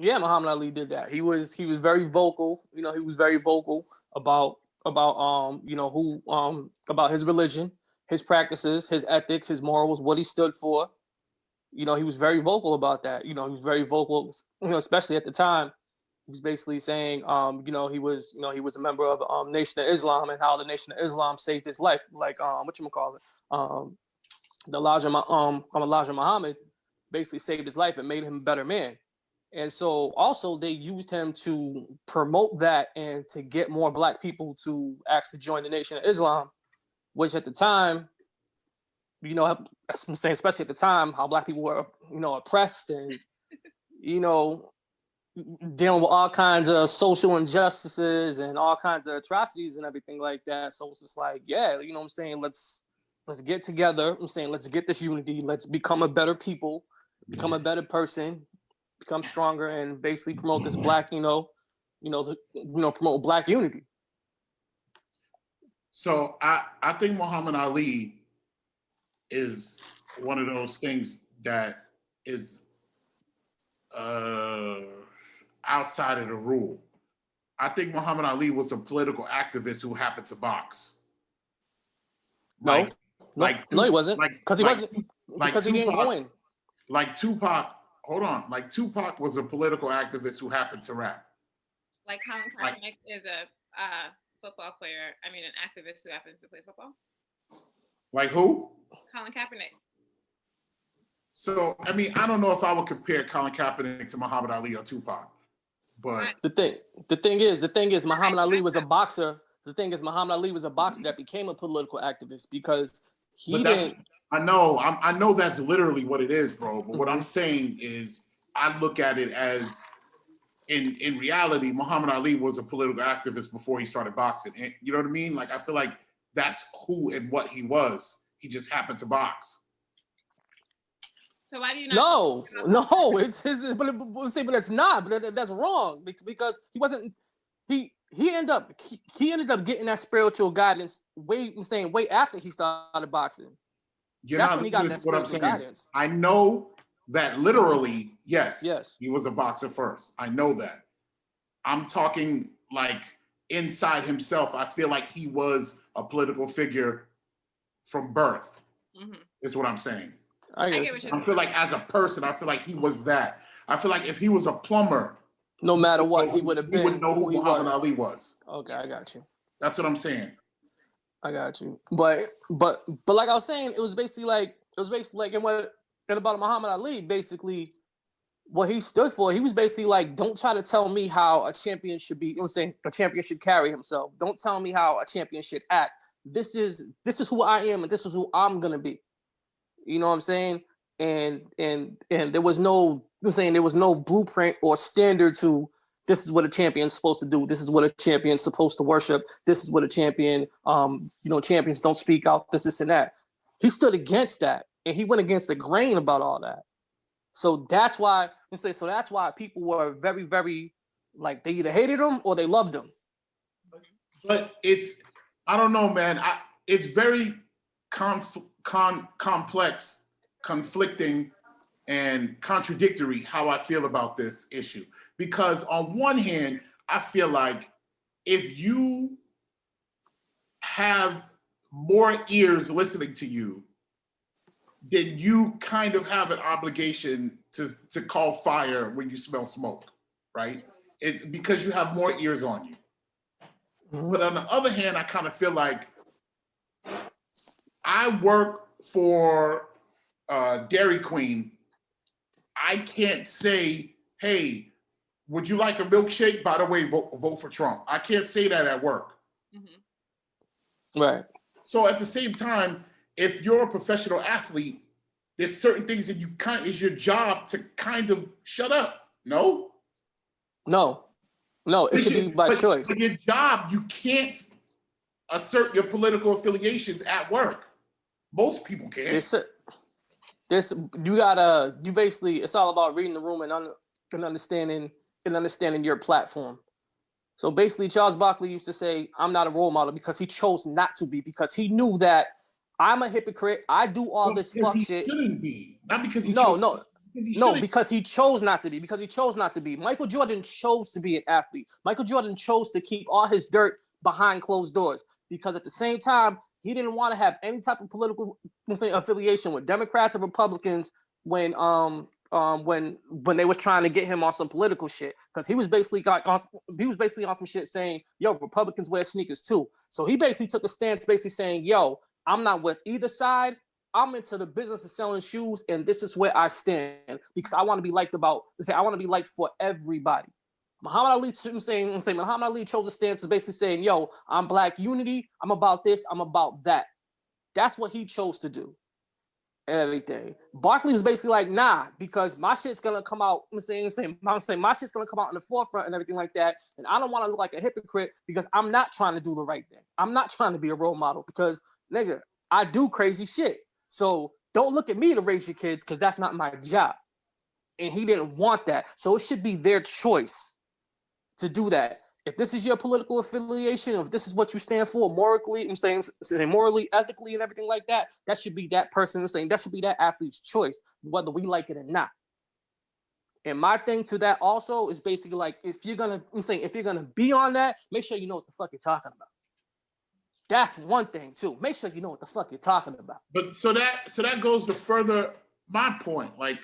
Yeah, Muhammad Ali did that. He was very vocal. You know, he was very vocal about you know who about his religion, his practices, his ethics, his morals, what he stood for. You know, he was very vocal about that. You know, he was very vocal. You know, especially at the time, he was basically saying, you know, he was a member of Nation of Islam and how the Nation of Islam saved his life. Like what you call it, the Elijah Muhammad basically saved his life and made him a better man. And so also they used him to promote that and to get more black people to actually join the Nation of Islam, which at the time, you know, I'm saying, especially at the time, how black people were, you know, oppressed and, you know, dealing with all kinds of social injustices and all kinds of atrocities and everything like that. So it's just like, yeah, you know what I'm saying? Let's get together. I'm saying, let's get this unity. Let's become a better people, become a better person, become stronger, and basically promote this black, promote black unity. So I think Muhammad Ali is one of those things that is outside of the rule. I think Muhammad Ali was a political activist who happened to box. No, he wasn't. Because he wasn't. Because he didn't go in. Like Tupac. Hold on. Like Tupac was a political activist who happened to rap. Like Colin Kaepernick is a football player. I mean, an activist who happens to play football. Like who? Colin Kaepernick. So, I mean, I don't know if I would compare Colin Kaepernick to Muhammad Ali or Tupac, but the thing is, Muhammad Ali was a boxer. The thing is, Muhammad Ali was a boxer that became a political activist because he didn't. I know that's literally what it is, bro. But what I'm saying is, I look at it as, in reality, Muhammad Ali was a political activist before he started boxing. And you know what I mean? Like, I feel like that's who and what he was. He just happened to box. So why do you not? No, it's his. But it's not. But that's wrong because he wasn't. He ended up getting that spiritual guidance way after he started boxing. That's when he got that spiritual guidance. I know that literally, yes, he was a boxer first. I know that. I'm talking like inside himself. I feel like he was a political figure from birth. Is what I'm saying. I feel like as a person, I feel like he was that. I feel like if he was a plumber, no matter what, he would have been. He would know who Muhammad Ali was. Okay, I got you. That's what I'm saying. I got you. But like I was saying, it was basically like and about Muhammad Ali, basically what he stood for. He was basically like, don't try to tell me how a champion should be. You know what I'm saying? A champion should carry himself. Don't tell me how a champion should act. This is who I am, and this is who I'm gonna be. You know what I'm saying? And there was no blueprint or standard to this is what a champion's supposed to do. This is what a champion's supposed to worship. This is what a champion, champions don't speak out, this and that. He stood against that, and he went against the grain about all that. So that's why people were very, very, like, they either hated him or they loved him. But I don't know, man. It's very complex, conflicting, and contradictory how I feel about this issue. Because on one hand, I feel like if you have more ears listening to you, then you kind of have an obligation to call fire when you smell smoke, right? It's because you have more ears on you. But on the other hand, I kind of feel like I work for Dairy Queen. I can't say, hey, would you like a milkshake? By the way, vote for Trump. I can't say that at work. Right. So at the same time, if you're a professional athlete, there's certain things that is your job to kind of shut up. No, it should be by choice. But your job, you can't assert your political affiliations at work. Most people can't. It's all about reading the room and understanding your platform. So basically, Charles Barkley used to say, I'm not a role model, because he chose not to be, because he knew that I'm a hypocrite. I do all this fuck shit. Shouldn't be. Not because he No. No, because he chose not to be. Because he chose not to be. Michael Jordan chose to be an athlete. Michael Jordan chose to keep all his dirt behind closed doors. Because at the same time, he didn't want to have any type of political affiliation with Democrats or Republicans when they was trying to get him on some political shit. Because he was basically on some shit saying, yo, Republicans wear sneakers too. So he basically took a stance basically saying, yo, I'm not with either side. I'm into the business of selling shoes, and this is where I stand because I want to be liked I want to be liked for everybody. Muhammad Ali, Muhammad Ali chose a stance is basically saying, yo, I'm Black unity. I'm about this. I'm about that. That's what he chose to do. And everything. Barkley was basically like, nah, because my shit's gonna come out. My shit's gonna come out in the forefront and everything like that. And I don't want to look like a hypocrite because I'm not trying to do the right thing. I'm not trying to be a role model because, nigga, I do crazy shit. So don't look at me to raise your kids because that's not my job. And he didn't want that. So it should be their choice to do that. If this is your political affiliation, if this is what you stand for morally, morally, ethically, and everything like that, that should be that person saying that should be that athlete's choice, whether we like it or not. And my thing to that also is basically like if you're gonna be on that, make sure you know what the fuck you're talking about. That's one thing too. Make sure you know what the fuck you're talking about. But so that goes to further my point. Like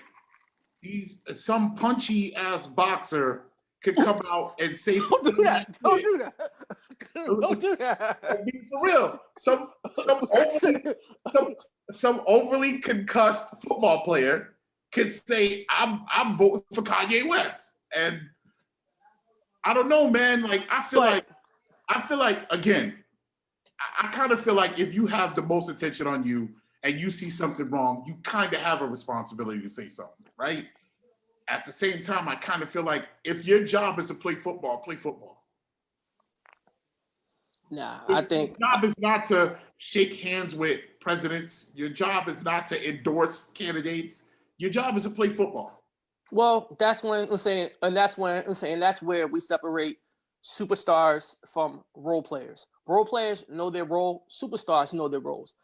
some punchy ass boxer could come out and say Don't do that. Don't do that. Don't do that. I mean, for real. Some overly concussed football player could say, I'm voting for Kanye West. And I don't know, man. Like I feel like again, I kind of feel like if you have the most attention on you and you see something wrong, you kind of have a responsibility to say something, right? At the same time, I kind of feel like if your job is to play football, play football. Nah, I think your job is not to shake hands with presidents. Your job is not to endorse candidates. Your job is to play football. Well, that's where we separate superstars from role players. Role players know their role. Superstars know their roles.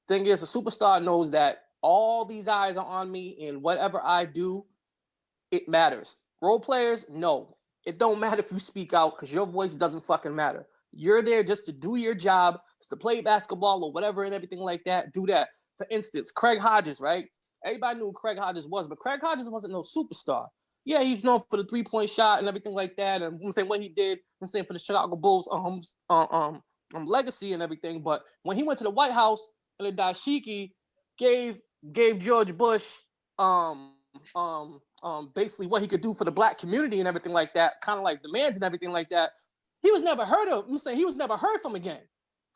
Thing is, a superstar knows that all these eyes are on me, and whatever I do, it matters. Role players, no. It don't matter if you speak out because your voice doesn't fucking matter. You're there just to do your job, just to play basketball or whatever and everything like that. Do that. For instance, Craig Hodges, right? Everybody knew who Craig Hodges was, but Craig Hodges wasn't no superstar. Yeah, he's known for the 3-point shot and everything like that, and I'm saying what he did. I'm saying for the Chicago Bulls legacy and everything. But when he went to the White House and the dashiki gave George Bush basically what he could do for the Black community and everything like that, kind of like demands and everything like that, he was never heard of. I'm saying he was never heard from again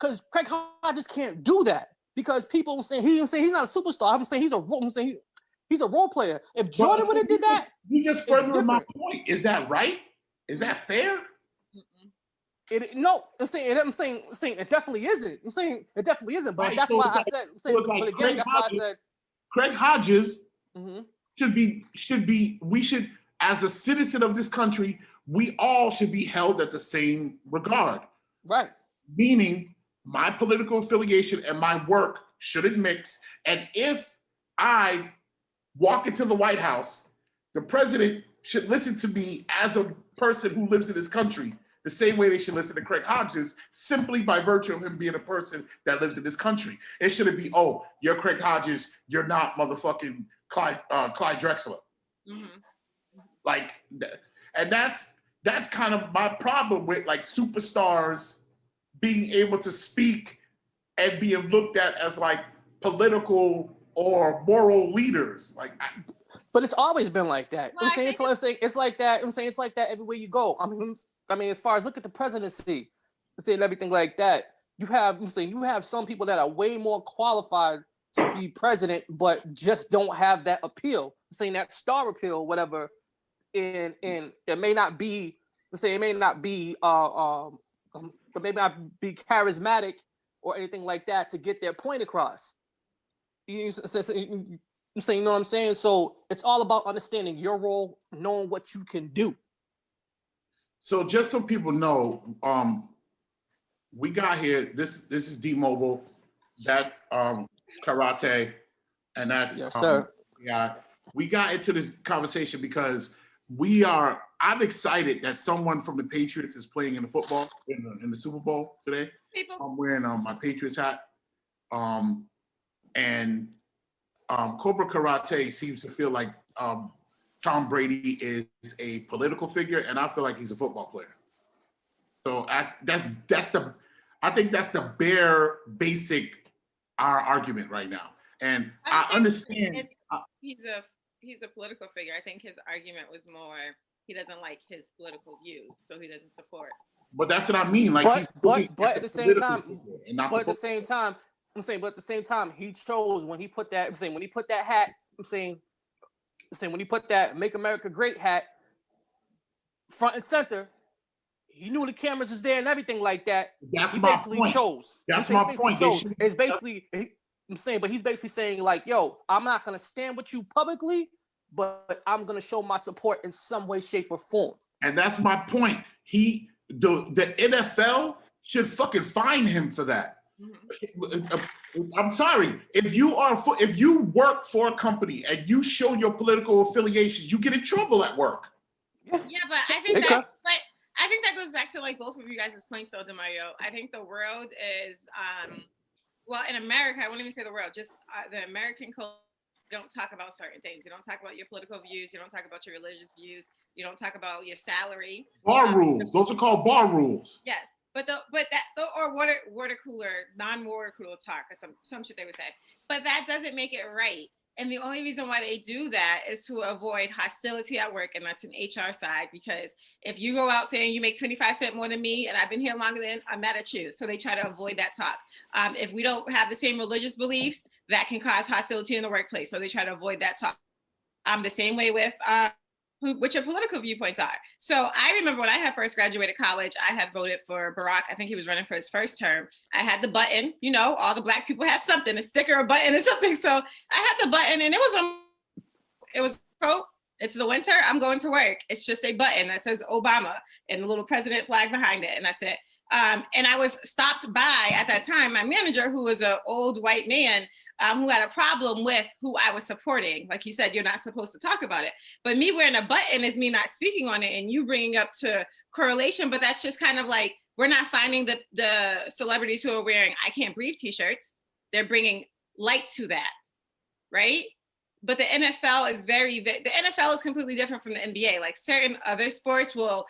because Craig Hodges can't do that because people saying he's not a superstar. I'm saying he's a role player. If Jordan would have did that, you just further my point. Is that right? Is that fair? No, I'm saying it definitely isn't. I'm saying it definitely isn't. But right, that's why I said. Craig Hodges should be. We should, as a citizen of this country, we all should be held at the same regard. Right. Meaning, my political affiliation and my work shouldn't mix. And if I walk into the White House, the president should listen to me as a person who lives in this country the same way they should listen to Craig Hodges, simply by virtue of him being a person that lives in this country. It shouldn't be, oh, you're Craig Hodges, you're not motherfucking Clyde Drexler. Mm-hmm. Like, and that's kind of my problem with like superstars being able to speak and being looked at as like political or moral leaders. Like, but it's always been like that. Well, it's like that. I'm saying it's like that everywhere you go. I mean, as far as look at the presidency, and everything like that. You have some people that are way more qualified to be president, but just don't have that appeal. Saying that star appeal, whatever. And it may not be. It may not be charismatic or anything like that to get their point across. You know what I'm saying? So it's all about understanding your role, knowing what you can do. So just so people know, we got here. This is D-Mobile. That's Karate, and that's yes, sir. Yeah. we got into this conversation because I'm excited that someone from the Patriots is playing in the football in the Super Bowl today. So I'm wearing my Patriots hat. And Cobra Karate seems to feel like Tom Brady is a political figure, and I feel like he's a football player. So I think that's the bare basic our argument right now. And I understand he's a political figure. I think his argument was more he doesn't like his political views, so he doesn't support. But that's what I mean. Like, but at the same time, but at the same time, he chose when he put that. When he put that hat. When he put that "Make America Great" hat front and center, he knew the cameras was there and everything like that. That's my point. That's my point. It's basically. But he's basically saying like, "Yo, I'm not gonna stand with you publicly, but I'm gonna show my support in some way, shape, or form." And that's my point. The NFL should fucking fine him for that. I'm sorry. If you work for a company and you show your political affiliations, you get in trouble at work. Yeah, but I think that goes back to like both of you guys' points, though, DeMario. I think the world is well, in America, I won't even say the world, just the American culture. You don't talk about certain things. You don't talk about your political views. You don't talk about your religious views. You don't talk about your salary. Bar rules. Those are called bar rules. Yes. Or water cooler, non-water cooler talk, or some shit they would say. But that doesn't make it right. And the only reason why they do that is to avoid hostility at work, and that's an HR side. Because if you go out saying you make 25 cents more than me, and I've been here longer than, I'm mad at you. So they try to avoid that talk. If we don't have the same religious beliefs, that can cause hostility in the workplace. So they try to avoid that talk. The same way with what your political viewpoints are. So I remember when I had first graduated college, I had voted for Barack. I think he was running for his first term. I had the button, all the Black people had something, a sticker, a button, or something. So I had the button, and it was quote, "It's the winter, I'm going to work." It's just a button that says Obama and a little president flag behind it, and that's it. And I was stopped by at that time, my manager, who was an old white man, who had a problem with who I was supporting. Like you said, you're not supposed to talk about it. But me wearing a button is me not speaking on it, and you bringing up to correlation. But that's just kind of like, we're not finding the celebrities who are wearing "I Can't Breathe" t-shirts. They're bringing light to that, right? But the NFL is the NFL is completely different from the NBA. Like certain other sports will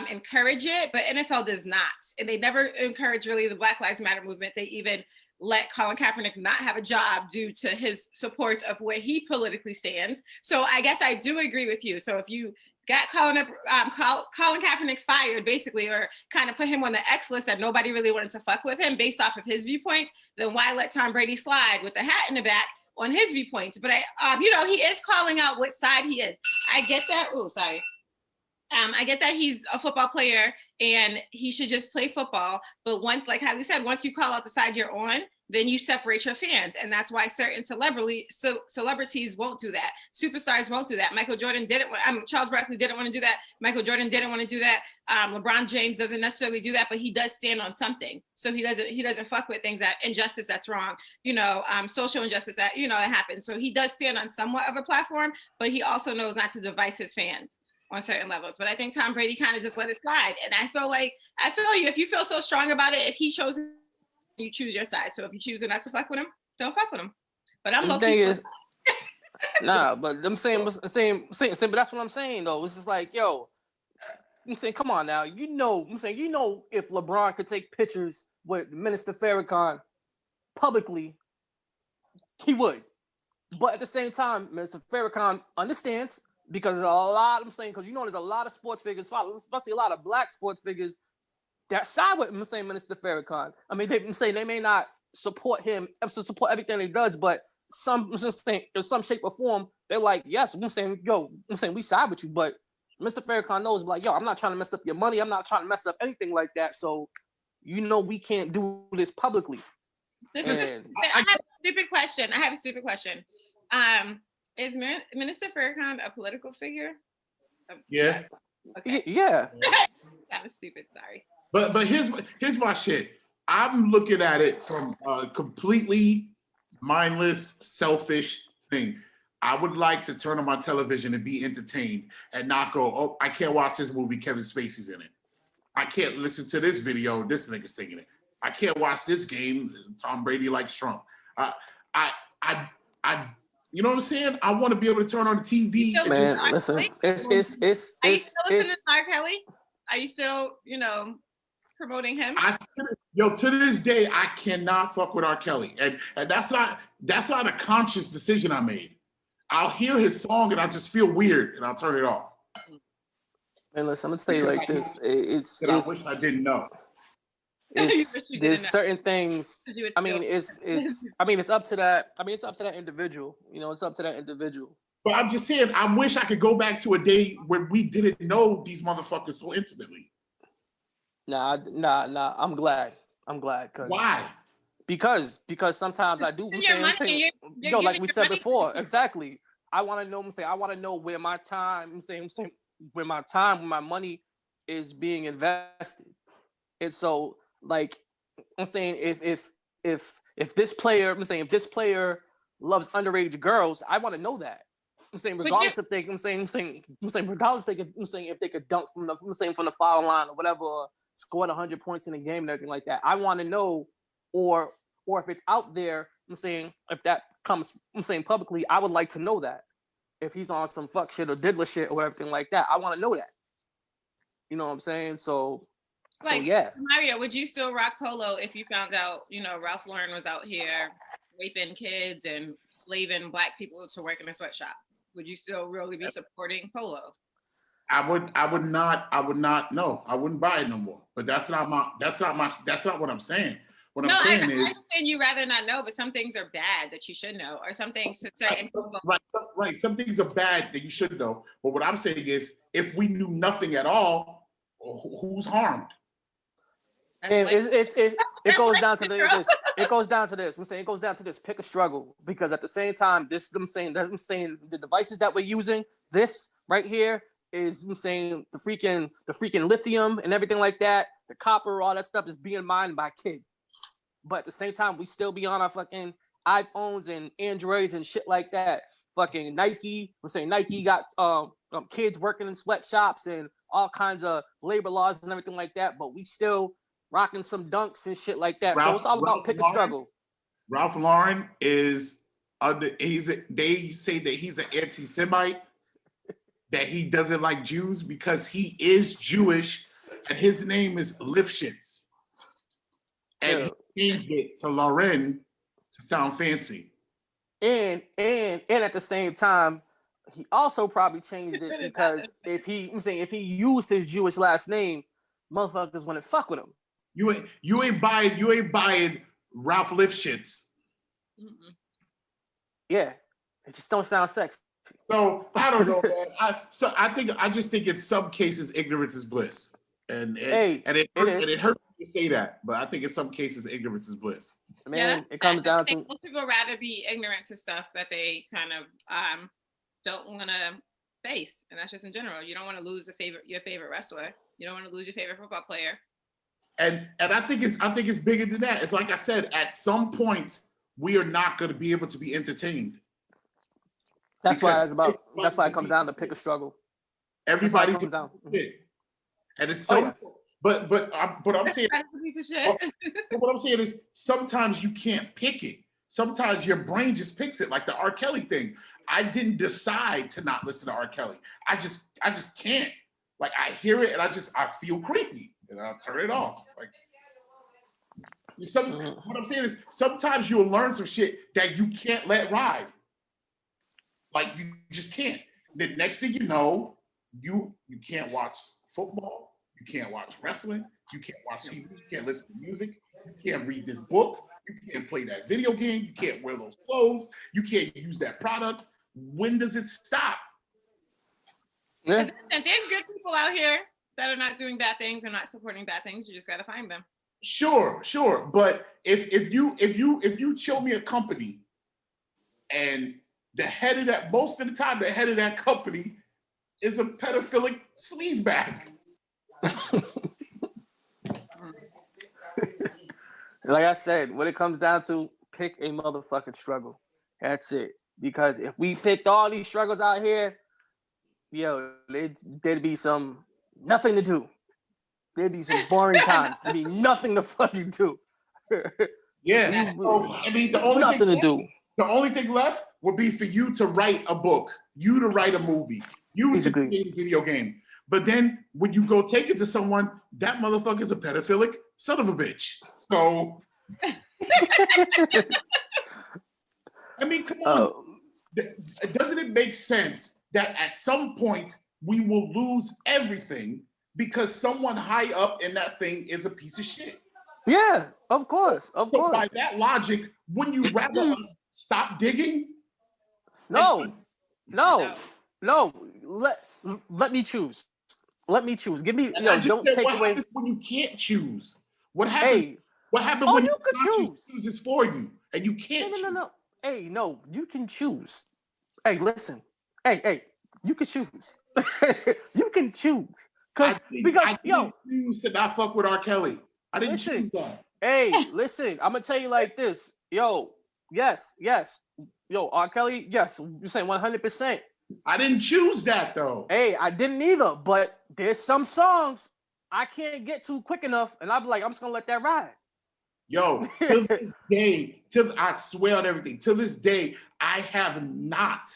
encourage it, but NFL does not. And they never encourage really the Black Lives Matter movement. They even let Colin Kaepernick not have a job due to his support of where he politically stands. So I guess I do agree with you. So if you got Colin Kaepernick fired, basically, or kind of put him on the X list that nobody really wanted to fuck with him based off of his viewpoints, then why let Tom Brady slide with the hat in the back on his viewpoints? But he is calling out what side he is. I get that. Oh, sorry. I get that he's a football player and he should just play football. But once, like Hadley said, once you call out the side you're on, then you separate your fans. And that's why certain celebrities won't do that. Superstars won't do that. Michael Jordan didn't want, Charles Barkley didn't want to do that. Michael Jordan didn't want to do that. LeBron James doesn't necessarily do that, but he does stand on something. So he doesn't fuck with things injustice that's wrong, social injustice that, that happens. So he does stand on somewhat of a platform, but he also knows not to devise his fans on certain levels. But I think Tom Brady kind of just let it slide. And I feel you, if you feel so strong about it, if he chose, you choose your side. So if you choose not to fuck with him, don't fuck with him. But I'm looking. Nah, but I'm saying, but that's what I'm saying though. It's just like, yo, I'm saying, come on now. if LeBron could take pictures with Minister Farrakhan publicly, he would. But at the same time, Minister Farrakhan understands, because there's a lot, there's a lot of sports figures, especially a lot of Black sports figures that side with Minister Farrakhan. I mean, they may not support him, support everything he does, but in some shape or form, they're like, yes, we side with you, but Mr. Farrakhan knows, like, yo, I'm not trying to mess up your money. I'm not trying to mess up anything like that. So, we can't do this publicly. I have a stupid question. Is Minister Farrakhan a political figure? Yeah. Okay. Yeah. That was stupid. Sorry. But here's my shit. I'm looking at it from a completely mindless, selfish thing. I would like to turn on my television and be entertained and not go, oh, I can't watch this movie, Kevin Spacey's in it. I can't listen to this video, this nigga singing it. I can't watch this game, Tom Brady likes Trump. You know what I'm saying? I want to be able to turn on the TV. Man, listen, Are you still listening to R. Kelly? Are you still, promoting him? To this day, I cannot fuck with R. Kelly, and that's not a conscious decision I made. I'll hear his song and I just feel weird, and I'll turn it off. And listen, I'm gonna tell you like this: I wish I didn't know. There's certain things. It's up to that. It's up to that individual. It's up to that individual. But I'm just saying, I wish I could go back to a day where we didn't know these motherfuckers so intimately. Nah. I'm glad. Why? Because sometimes I do. Like we said before, exactly. I want to know. I want to know where my time. Where my money is being invested. And so, like, I'm saying, if this player, if this player loves underage girls, I want to know that. I'm saying, regardless if they, regardless if they could dunk from the foul line or whatever, or scored 100 points in a game and everything like that. I want to know, or if it's out there, if that comes, publicly, I would like to know that. If he's on some fuck shit or diddler shit or everything like that, I want to know that. You know what I'm saying? So yeah. Mario, would you still rock polo if you found out, Ralph Lauren was out here raping kids and slaving Black people to work in a sweatshop? Would you still really be supporting polo? I would not. No, I wouldn't buy it no more. But that's not what I'm saying. What I'm saying is, I understand you rather not know, but some things are bad that you should know, or some things to certain people. Right. Some things are bad that you should know. But what I'm saying is, if we knew nothing at all, who's harmed? And it goes down to this. It goes down to this. It goes down to this. Pick a struggle, because at the same time, the devices that we're using, this right here is the freaking lithium and everything like that, the copper, all that stuff is being mined by kids. But at the same time, we still be on our fucking iPhones and Androids and shit like that. Fucking Nike. Nike got kids working in sweatshops and all kinds of labor laws and everything like that. But we still rocking some dunks and shit like that. So it's all about pick a struggle. Ralph Lauren is they say that he's an anti-Semite, that he doesn't like Jews because he is Jewish, and his name is Lifshitz. And he changed it to Lauren to sound fancy. And at the same time, he also probably changed it because if he used his Jewish last name, motherfuckers wouldn't fuck with him. You ain't buying Ralph Lifshitz. Mm-mm. Yeah, it just don't sound sexy. So I don't know, man. I just think in some cases ignorance is bliss, and it hurts to say that, but I think in some cases ignorance is bliss. Man, it comes down to most people rather be ignorant to stuff that they kind of don't want to face, and that's just in general. You don't want to lose your favorite wrestler. You don't want to lose your favorite football player. And I think it's bigger than that. It's like I said, at some point we are not going to be able to be entertained. That's why it comes down to pick a struggle. Everybody comes down, and it's so. But I'm saying, what I'm saying is sometimes you can't pick it. Sometimes your brain just picks it, like the R. Kelly thing. I didn't decide to not listen to R. Kelly. I just can't. Like, I hear it and I feel creepy, and I'll turn it off. Like, what I'm saying is sometimes you'll learn some shit that you can't let ride. Like, you just can't. The next thing you know, you can't watch football, you can't watch wrestling, you can't watch TV, you can't listen to music, you can't read this book, you can't play that video game, you can't wear those clothes, you can't use that product. When does it stop? Yeah. And there's good people out here that are not doing bad things or not supporting bad things. You just got to find them. Sure. But if you show me a company and the head of that, most of the time, the head of that company is a pedophilic sleazebag. Like I said, when it comes down to pick a motherfucking struggle, that's it. Because if we picked all these struggles out here, yo, there'd be nothing to do. There'd be some boring times. There'd be nothing to fucking do. Yeah. So, I mean, the only thing left would be for you to write a book, you to write a movie, you to create a video game. But then when you go take it to someone, that motherfucker's a pedophilic son of a bitch. So, I mean, come on. Doesn't it make sense that at some point we will lose everything because someone high up in that thing is a piece of shit? Yeah, of course. By that logic, wouldn't you rather us stop digging? No. Let me choose. Give me. Don't take away. When you can't choose, what happens? Hey, what happens when you could choose is for you and you can't? No. Hey, no, you can choose. Hey, listen. Hey, you can choose. You can choose. I didn't choose to not fuck with R. Kelly. I didn't choose that. Hey, listen, I'm gonna tell you like this. Yo, yes. Yo, R. Kelly, yes, you're saying 100%. I didn't choose that though. Hey, I didn't either, but there's some songs I can't get to quick enough, and I'm like, I'm just gonna let that ride. Yo, till this day, I swear on everything, till this day, I have not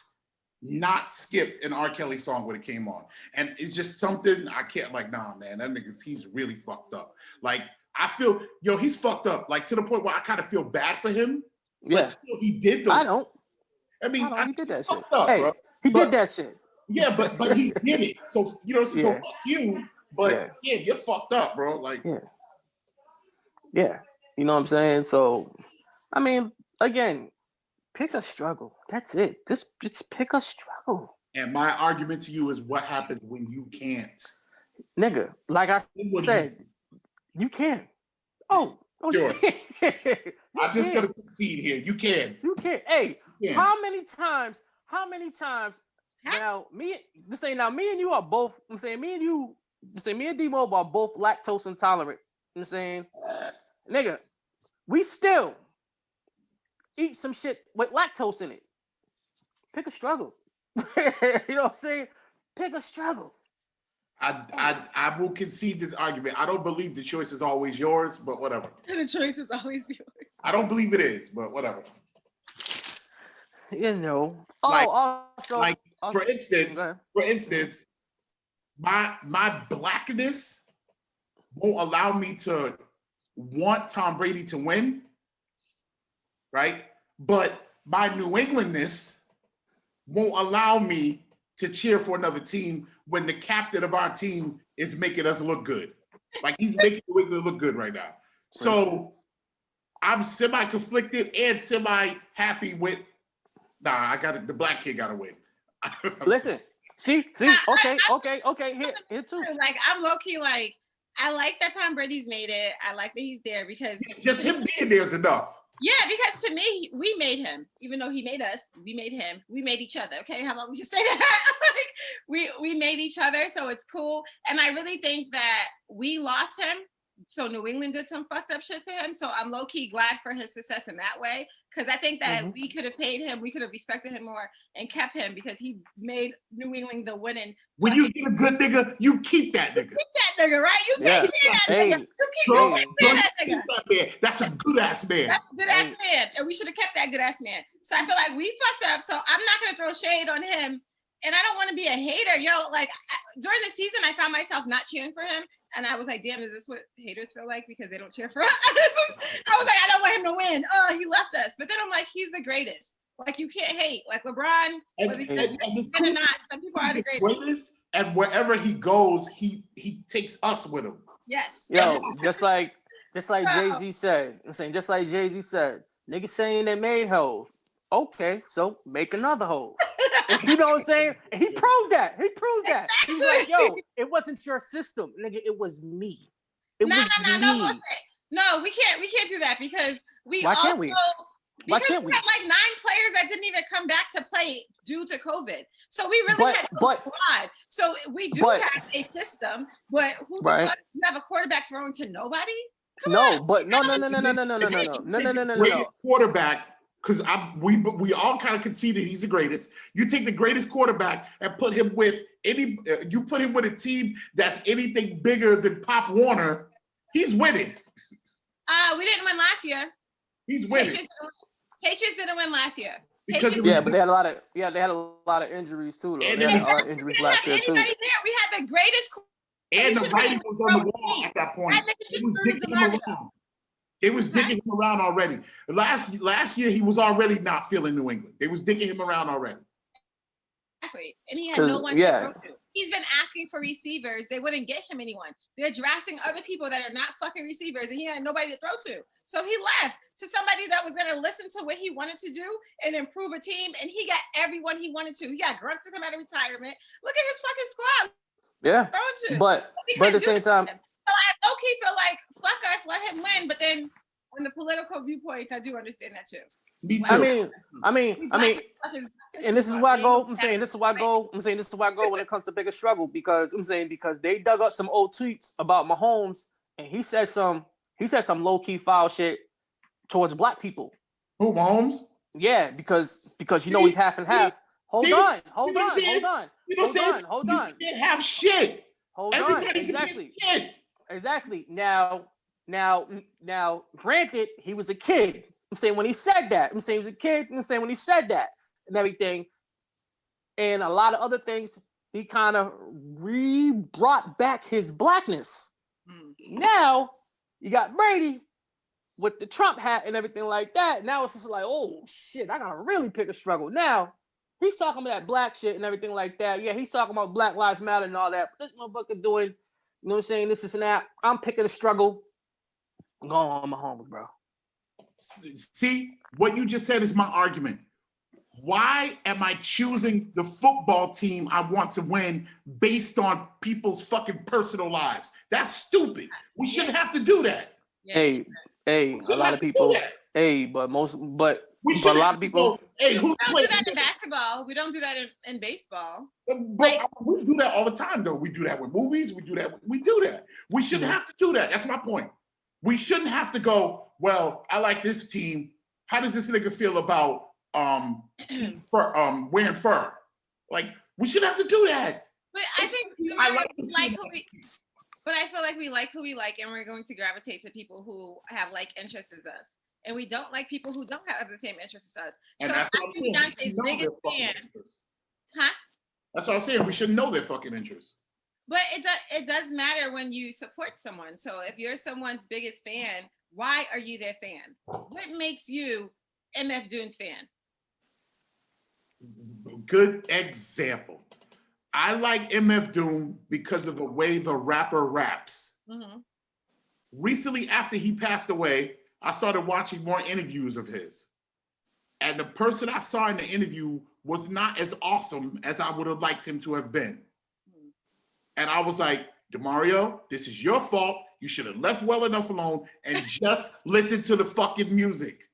skipped an R. Kelly song when it came on. And it's just something I can't, like, nah, man, that nigga, he's really fucked up. Like, I feel, he's fucked up, like, to the point where I kind of feel bad for him. Yeah. Still, he did those. I don't. I he did that shit. Up, hey, bro. He did that shit. Yeah, but he did it. So, so fuck you. But, yeah, you're fucked up, bro. Like, yeah. You know what I'm saying? So, I mean, again, pick a struggle. That's it. Just pick a struggle. And my argument to you is what happens when you can't. Nigga, like I said, you can. Oh, sure. You can. I'm just going to concede here. You can. You can. Hey, how many times? Now, me and you are both, I'm saying, me and D-Mo are both lactose intolerant. You know what I'm saying? Nigga, we still eat some shit with lactose in it. Pick a struggle. You know what I'm saying? Pick a struggle. I will concede this argument. I don't believe the choice is always yours, but whatever. The choice is always yours. I don't believe it is, but whatever. You know. For instance, my blackness won't allow me to want Tom Brady to win, right? But my New Englandness won't allow me to cheer for another team when the captain of our team is making us look good. Like, he's making New England look good right now. So I'm semi-conflicted and semi-happy with, I got it. The black kid got to win. Listen, see, okay, here too. Like, I'm low-key, like, I like that Tom Brady's made it. I like that he's there because just him being there is enough. Yeah, because to me, we made him. Even though he made us, we made him. We made each other. Okay, how about we just say that? Like, we made each other, so it's cool. And I really think that we lost him. So New England did some fucked up shit to him. So I'm low key glad for his success in that way. Because I think that we could have paid him, we could have respected him more and kept him because he made New England the winning. When you get a good nigga, you keep that nigga. You keep that nigga, right? You take care of that nigga. You take care of that nigga. That's a good ass man. That's a good ass man. And we should have kept that good ass man. So I feel like we fucked up. So I'm not going to throw shade on him. And I don't want to be a hater. Like, during the season, I found myself not cheering for him. And I was like, damn, is this what haters feel like? Because they don't cheer for us. I was like, I don't want him to win. Oh, he left us. But then I'm like, he's the greatest. Like, you can't hate. Like, LeBron, whether he's or not, some people are the greatest. And wherever he goes, he takes us with him. Yes. Yo, just like Jay-Z said. I'm saying, just like Jay-Z said, niggas saying they made hoes. Okay, so make another hoe. You know what I'm saying? And he proved that. He's like, yo, it wasn't your system, nigga. It was me. It was me. No, we can't do that because Why can't we? Because we had like 9 players that didn't even come back to play due to COVID. So we really had no squad. So we do have a system, but who the fuck, you have a quarterback thrown to nobody? No. Quarterback because we all kind of conceded he's the greatest. You take the greatest quarterback and put him with you put him with a team that's anything bigger than Pop Warner, he's winning. We didn't win last year. He's winning. Patriots didn't win last year. But they had a lot of injuries too, though. They had injuries last year too. We had the greatest. And the writing was on the wall at that point. They was dicking him around already. Last year he was already not feeling New England. They was dicking him around already. Exactly, and he had no one to throw to. He's been asking for receivers. They wouldn't get him anyone. They're drafting other people that are not fucking receivers, and he had nobody to throw to. So he left to somebody that was going to listen to what he wanted to do and improve a team, and he got everyone he wanted to. He got Grunt to come out of retirement. Look at his fucking squad. Yeah, but at the same time, so I low-key feel like fuck us, let him win. But then on the political viewpoints, I do understand that too. Me too. I mean, and this is why I go. This is why I go when it comes to biggest struggle, because because they dug up some old tweets about Mahomes, and he said some low-key foul shit towards black people. Who, Mahomes? Yeah, because he's half and half. Hold on. You can't have shit. Hold on. Exactly. Now, granted, he was a kid. I'm saying when he said that. I'm saying he was a kid. I'm saying when he said that and everything. And a lot of other things, he kind of brought back his blackness. Now, you got Brady with the Trump hat and everything like that. Now it's just like, oh, shit, I got to really pick a struggle. Now, he's talking about that black shit and everything like that. Yeah, he's talking about Black Lives Matter and all that. But this motherfucker doing, you know what I'm saying, this is an app. I'm picking a struggle. I'm going on Mahomes, bro. See, what you just said is my argument. Why am I choosing the football team I want to win based on people's fucking personal lives? That's stupid. We shouldn't have to do that. Hey, a lot of people. But a lot of people. We don't do that in basketball. We don't do that in baseball. But we do that all the time, though. We do that with movies. We do that. We shouldn't have to do that. That's my point. We shouldn't have to go, well, I like this team. How does this nigga feel about wearing fur? Like, we shouldn't have to do that. But I think but I feel like we like who we like, and we're going to gravitate to people who have like interests as us. And we don't like people who don't have the same interests as us. And so that's I can be Dante's biggest fan. Huh? That's what I'm saying. We should know their fucking interests. But it does matter when you support someone. So if you're someone's biggest fan, why are you their fan? What makes you MF Doom's fan? Good example. I like MF Doom because of the way the rapper raps. Mm-hmm. Recently, after he passed away, I started watching more interviews of his. And the person I saw in the interview was not as awesome as I would have liked him to have been. And I was like, DeMario, this is your fault. You should have left well enough alone and just listen to the fucking music.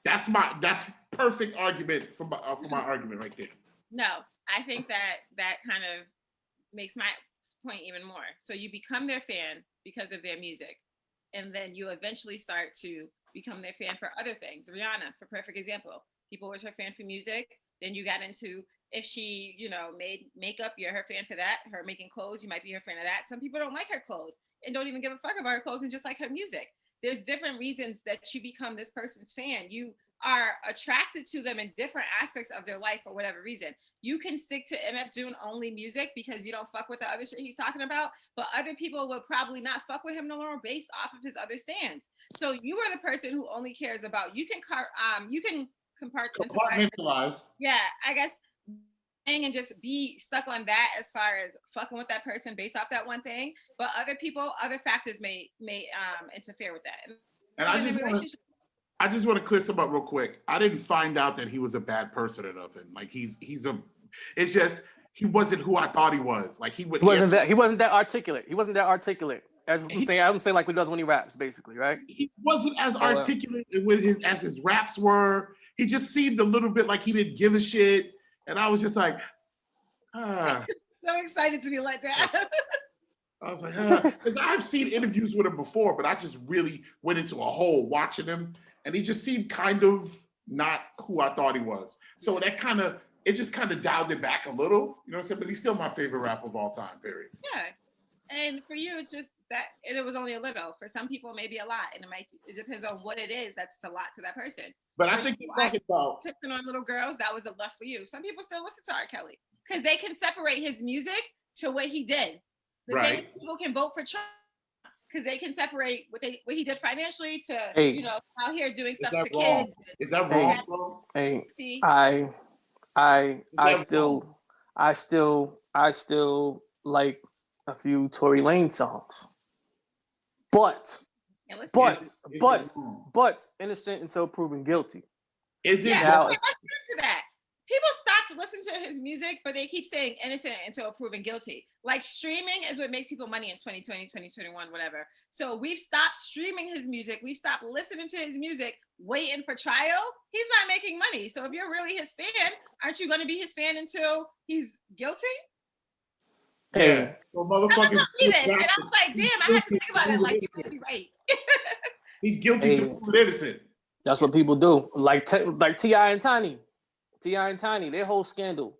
That's perfect argument for my argument right there. No, I think that kind of makes my point even more. So you become their fan because of their music. And then you eventually start to become their fan for other things. Rihanna, for perfect example. People was her fan for music. Then you got into, if she, made makeup, you're her fan for that. Her making clothes, you might be her fan of that. Some people don't like her clothes and don't even give a fuck about her clothes and just like her music. There's different reasons that you become this person's fan. You are attracted to them in different aspects of their life for whatever reason. You can stick to MF Doom only music because you don't fuck with the other shit he's talking about, but other people will probably not fuck with him no more based off of his other stands. So you are the person who only cares about, you can compartmentalize. Yeah, I guess, and just be stuck on that as far as fucking with that person based off that one thing. But other people, other factors may interfere with that. And I just want to clear something up real quick. I didn't find out that he was a bad person or nothing. Like it's just he wasn't who I thought he was. Like he wasn't that articulate. He wasn't that articulate. As I'm saying like he does when he raps, basically, right? He wasn't as articulate as his raps were. He just seemed a little bit like he didn't give a shit. And I was just like, So excited to be let down. I was like, because I've seen interviews with him before, but I just really went into a hole watching him. and he just seemed kind of not who I thought he was. So that it just kind of dialed it back a little, you know what I'm saying? But he's still my favorite rapper of all time, period. Yeah. And for you, it's just that it was only a little. For some people, maybe a lot. And it depends on what it is. That's a lot to that person. But I think you're talking about picking on little girls, that was enough for you. Some people still listen to R. Kelly because they can separate his music to what he did. The same people can vote for Trump because they can separate what he did financially to out here doing stuff to wrong? Kids. Is that wrong, bro? Hey, I still like a few Tory Lanez songs, but innocent until proven guilty. Is it? Yeah, let's get to that. People stopped listening to his music, but they keep saying innocent until proven guilty. Like streaming is what makes people money in 2020, 2021, whatever. So we've stopped streaming his music. We've stopped listening to his music, waiting for trial. He's not making money. So if you're really his fan, aren't you going to be his fan until he's guilty? Yeah. So motherfuckers. And I was like, damn, I had to think about it. Like, you might be right. He's guilty to prove innocent. That's what people do. Like T.I. and Tiny. T.I. and Tiny, their whole scandal.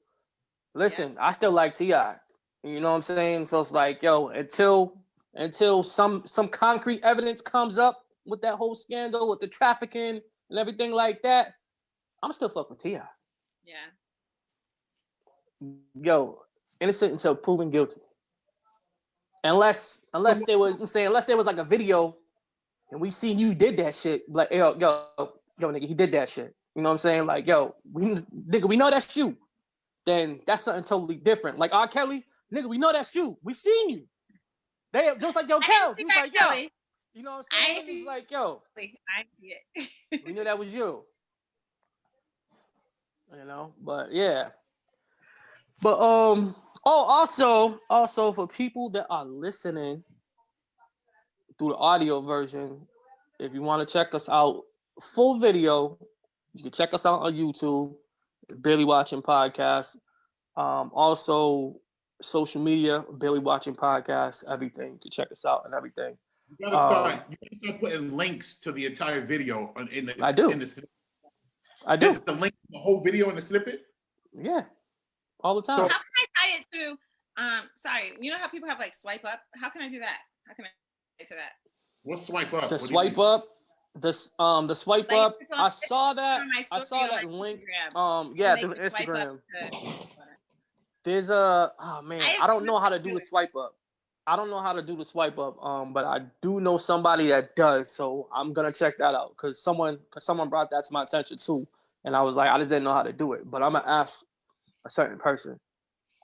Listen, I still like T.I. You know what I'm saying? So it's like, yo, until some concrete evidence comes up with that whole scandal, with the trafficking and everything like that, I'm still fucking with T.I. Yeah. Yo, innocent until proven guilty. Unless there was like a video and we seen you did that shit, like yo, nigga, he did that shit. You know what I'm saying? Like, yo, we know that's you. Then that's something totally different. Like R. Kelly, nigga, we know that's you. We seen you. They just like yo, Kels. He was like, yo. You know what I'm saying? He's like, yo. I see it. We knew that was you. You know, but yeah. But also for people that are listening through the audio version, if you want to check us out, full video, you can check us out on YouTube, Barely Watching Podcast. Also, social media, Barely Watching Podcast, everything. You can check us out and everything. You gotta start putting links to the entire video in the. I do. I do. There's the link to the whole video in the snippet. Yeah, all the time. So how can I tie it to? Sorry, you know how people have like swipe up? How can I do that? How can I get to that? What's swipe up? The swipe up. The swipe like up. I saw that link. Yeah, through Instagram. There's I don't know how to do the swipe up. But I do know somebody that does, so I'm gonna check that out because someone brought that to my attention too, and I was like, I just didn't know how to do it, but I'm gonna ask a certain person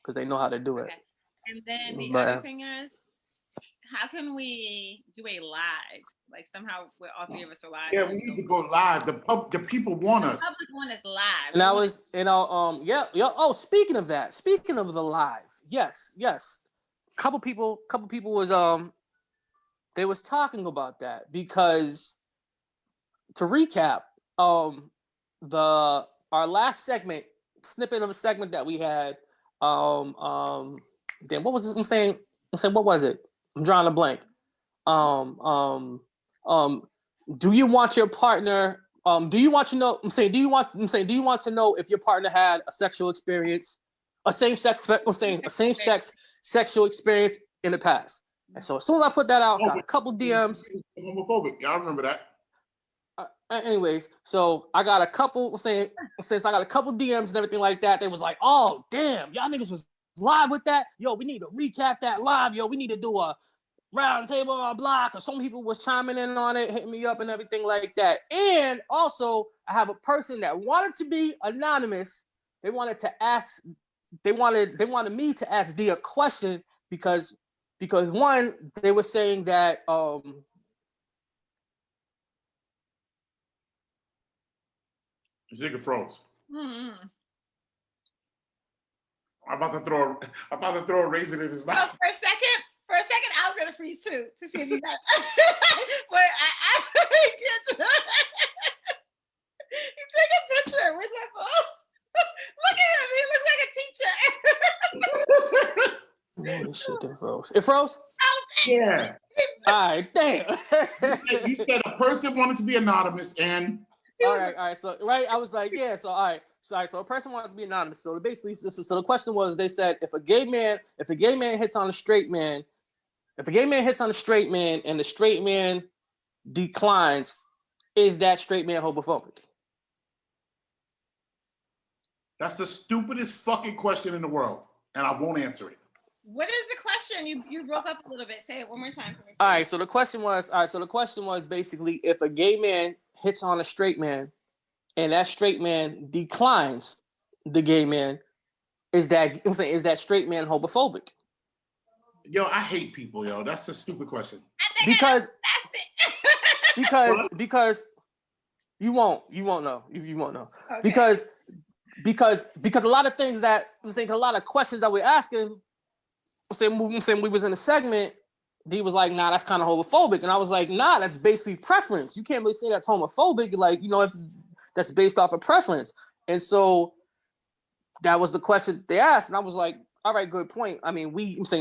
because they know how to do it. Okay. And then the other thing is, how can we do a live? Like somehow where all three of us are live. Yeah, we need to go live. The people want us. The public want us live. And I was, Oh, speaking of that, speaking of the live, yes. Couple people was they was talking about that because to recap, our last snippet of a segment that we had, what was this? I'm saying, what was it? I'm drawing a blank. Do you want your partner? Do you want to know if your partner had a sexual experience, a same sex sexual experience in the past? And so as soon as I put that out, got a couple DMs. Homophobic. Yeah, I remember that. Anyways, so I got a couple DMs and everything like that. They was like, "Oh, damn, y'all niggas was live with that. Yo, we need to recap that live. Yo, we need to do a round table on block." Or some people was chiming in on it, hitting me up and everything like that. And also, I have a person that wanted to be anonymous. They wanted me to ask D a question because one, they were saying that Zigga froze. Mm-hmm. I'm about to throw a raisin in his mouth. Oh, for a second, I was gonna freeze too to see if you got. But I get to. You take a picture. Where's that phone? Look at him. He looks like a teacher. Holy shit, it froze. It froze? Yeah. right, damn. You said a person wanted to be anonymous, and all right. So I was like, yeah. So all right. So a person wanted to be anonymous. So basically, so the question was, they said, if a gay man hits on a straight man, and the straight man declines, is that straight man homophobic? That's the stupidest fucking question in the world, and I won't answer it. What is the question? You broke up a little bit. Say it one more time for me. All right. So the question was basically, if a gay man hits on a straight man, and that straight man declines the gay man, is that straight man homophobic? Yo, I hate people, yo. That's a stupid question. Because you won't know. You won't know. Okay. Because a lot of things that a lot of questions that we're asking, saying we was in a segment, D was like, nah, that's kind of homophobic. And I was like, nah, that's basically preference. You can't really say that's homophobic. Like, that's based off of preference. And so that was the question they asked. And I was like, all right, good point. I mean, that's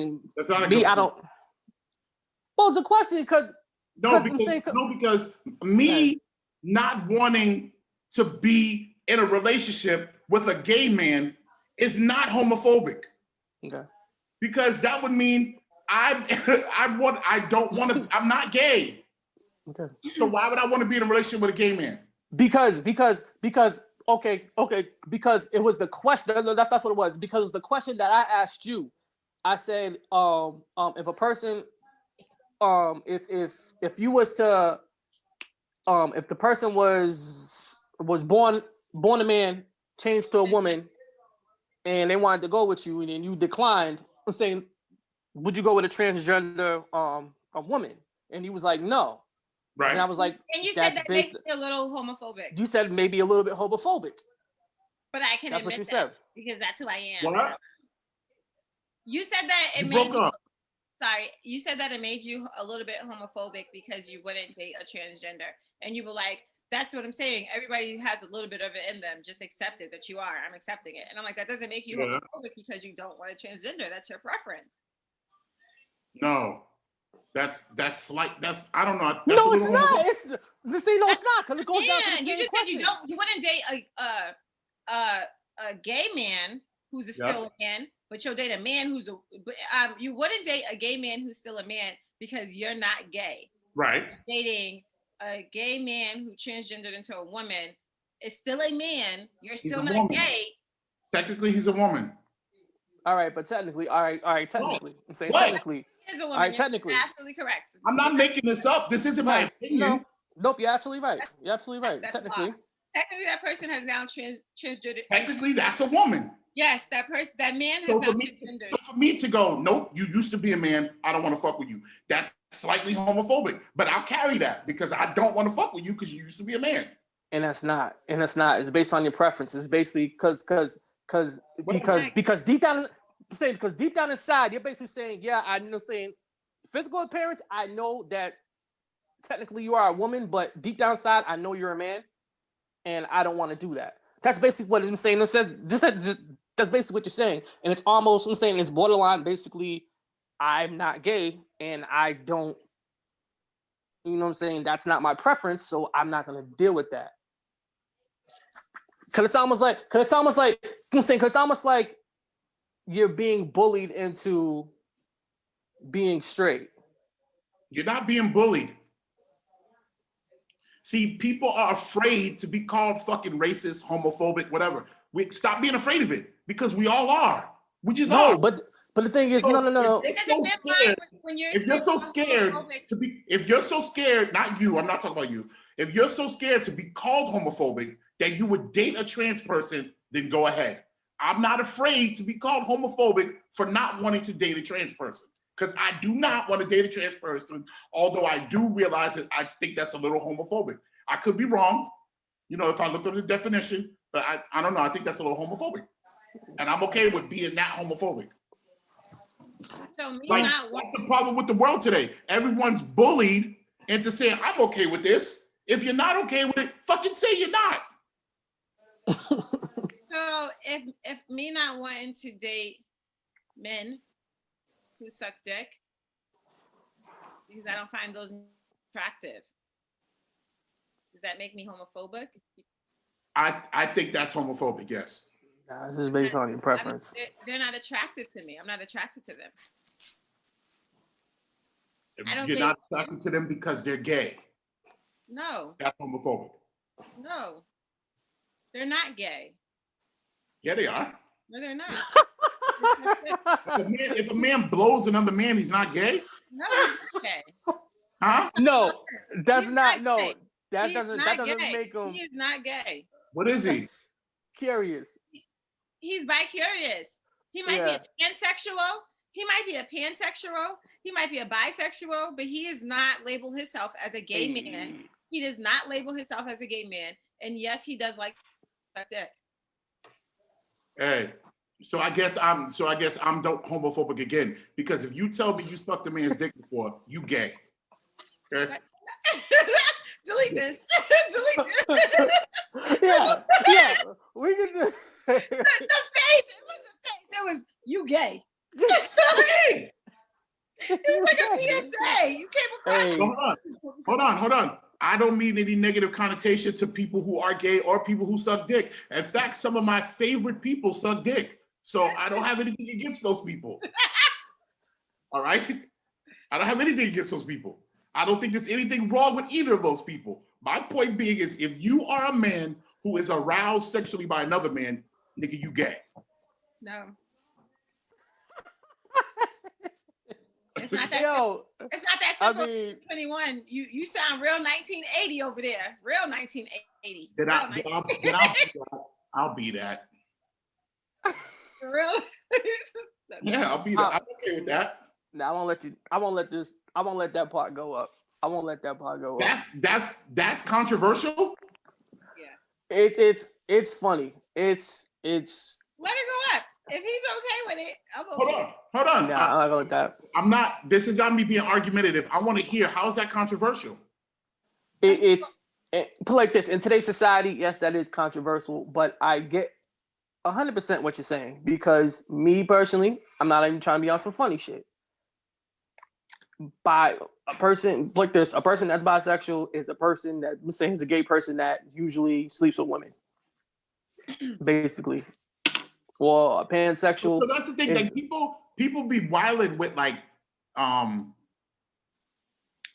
not a good point. Well, it's a question because me not wanting to be in a relationship with a gay man is not homophobic. Okay. Because that would mean I'm not gay. Okay. So why would I want to be in a relationship with a gay man? Because okay, because it was the question. No, that's what it was. Because it was the question that I asked you. I said, if a person, if you was to, if the person was born a man, changed to a woman, and they wanted to go with you, and then you declined, I'm saying, would you go with a transgender a woman? And he was like, no. Right. And I was like, and you said that makes me a little homophobic. You said maybe a little bit homophobic. But I can admit that because that's who I am. What? You said that it made you. Sorry, you said that it made you a little bit homophobic because you wouldn't date a transgender, and you were like, "That's what I'm saying. Everybody has a little bit of it in them. Just accept it that you are. I'm accepting it." And I'm like, that doesn't make you homophobic because you don't want a transgender. That's your preference. No. That's like that's I don't know. No, it's not. It's not because it goes down to the same question. You wouldn't date a gay man who's still a man, but you'll date a man who's you wouldn't date a gay man who's still a man because you're not gay. Right. Dating a gay man who transgendered into a woman is still a man. You're still not gay. Technically, he's a woman. All right, but technically, technically. I'm saying technically. Is a woman. All right, technically. You're absolutely correct. I'm not making this up. This isn't my opinion. No. Nope, you're absolutely right. You're absolutely right. Technically. Technically, that person has now transgendered. Technically, that's a woman. Yes, that man has now transgendered. So for me to go, nope, you used to be a man. I don't want to fuck with you. That's slightly homophobic, but I'll carry that because I don't want to fuck with you because you used to be a man. And that's not. It's based on your preference. It's basically because deep down. Because deep down inside, you're basically saying, yeah, I'm saying physical appearance, I know that technically you are a woman, but deep down inside, I know you're a man, and I don't want to do that. That's basically what I'm saying. That's basically what you're saying. And it's almost, I'm saying, it's borderline, basically, I'm not gay, and I don't, you know what I'm saying, that's not my preference, so I'm not going to deal with that. Because it's almost like, you're being bullied into being straight. You're not being bullied. See, people are afraid to be called fucking racist, homophobic, whatever. We stop being afraid of it because we all are. We just are. But the thing is, no. If you're so scared, not you, I'm not talking about you. If you're so scared to be called homophobic that you would date a trans person, then go ahead. I'm not afraid to be called homophobic for not wanting to date a trans person because I do not want to date a trans person, although I do realize that I think that's a little homophobic. I could be wrong, if I look at the definition, but I don't know. I think that's a little homophobic. And I'm okay with being that homophobic. So what's the problem with the world today? Everyone's bullied into saying, I'm okay with this. If you're not okay with it, fucking say you're not. So if me not wanting to date men who suck dick, because I don't find those attractive. Does that make me homophobic? I think that's homophobic, yes. Nah, this is based on your preference. They're not attractive to me. I'm not attracted to them. You're not attracted to them because they're gay. No. That's homophobic. No. They're not gay. Yeah, they are. No, they're not. If a man blows another man, he's not gay? No, he's not gay. Huh? No, that's not no. Gay. That doesn't gay. make him. He is not gay. What is he? Curious. He's bi-curious. He might be a pansexual. He might be a pansexual. He might be a bisexual, but he does not label himself as a gay man. He does not label himself as a gay man. And yes, he does like dick. Hey, so I guess I'm homophobic again, because if you tell me you sucked a man's dick before, you gay. Okay. Delete this. Delete this. Yeah. We can do. The face. It was the face. It was you gay. It was like a PSA. You came across. Hey. Hold on. I don't mean any negative connotation to people who are gay or people who suck dick. In fact, some of my favorite people suck dick. So I don't have anything against those people. All right? I don't have anything against those people. I don't think there's anything wrong with either of those people. My point being is, if you are a man who is aroused sexually by another man, nigga, you gay. No. It's not that. It's not that simple. I mean, 21. You sound real 1980 over there. Real 1980. I'll be that. For real? Yeah, I'll be that. I'm okay with that. No, I won't let that part go up. I won't let that part go up. That's controversial. Yeah. It's funny. It's let it go up. If he's okay with it, I'm okay. Hold on. No, I'm not gonna let that. I'm not. This is not me being argumentative. I want to hear, how is that controversial? It's put like this. In today's society, yes, that is controversial, but I get 100% what you're saying, because me personally, I'm not even trying to be on some funny shit. By a person like this, a person that's bisexual is a person that, I'm saying, is a gay person that usually sleeps with women, basically. Well, a pansexual. So that's the thing. Like people be wilding with like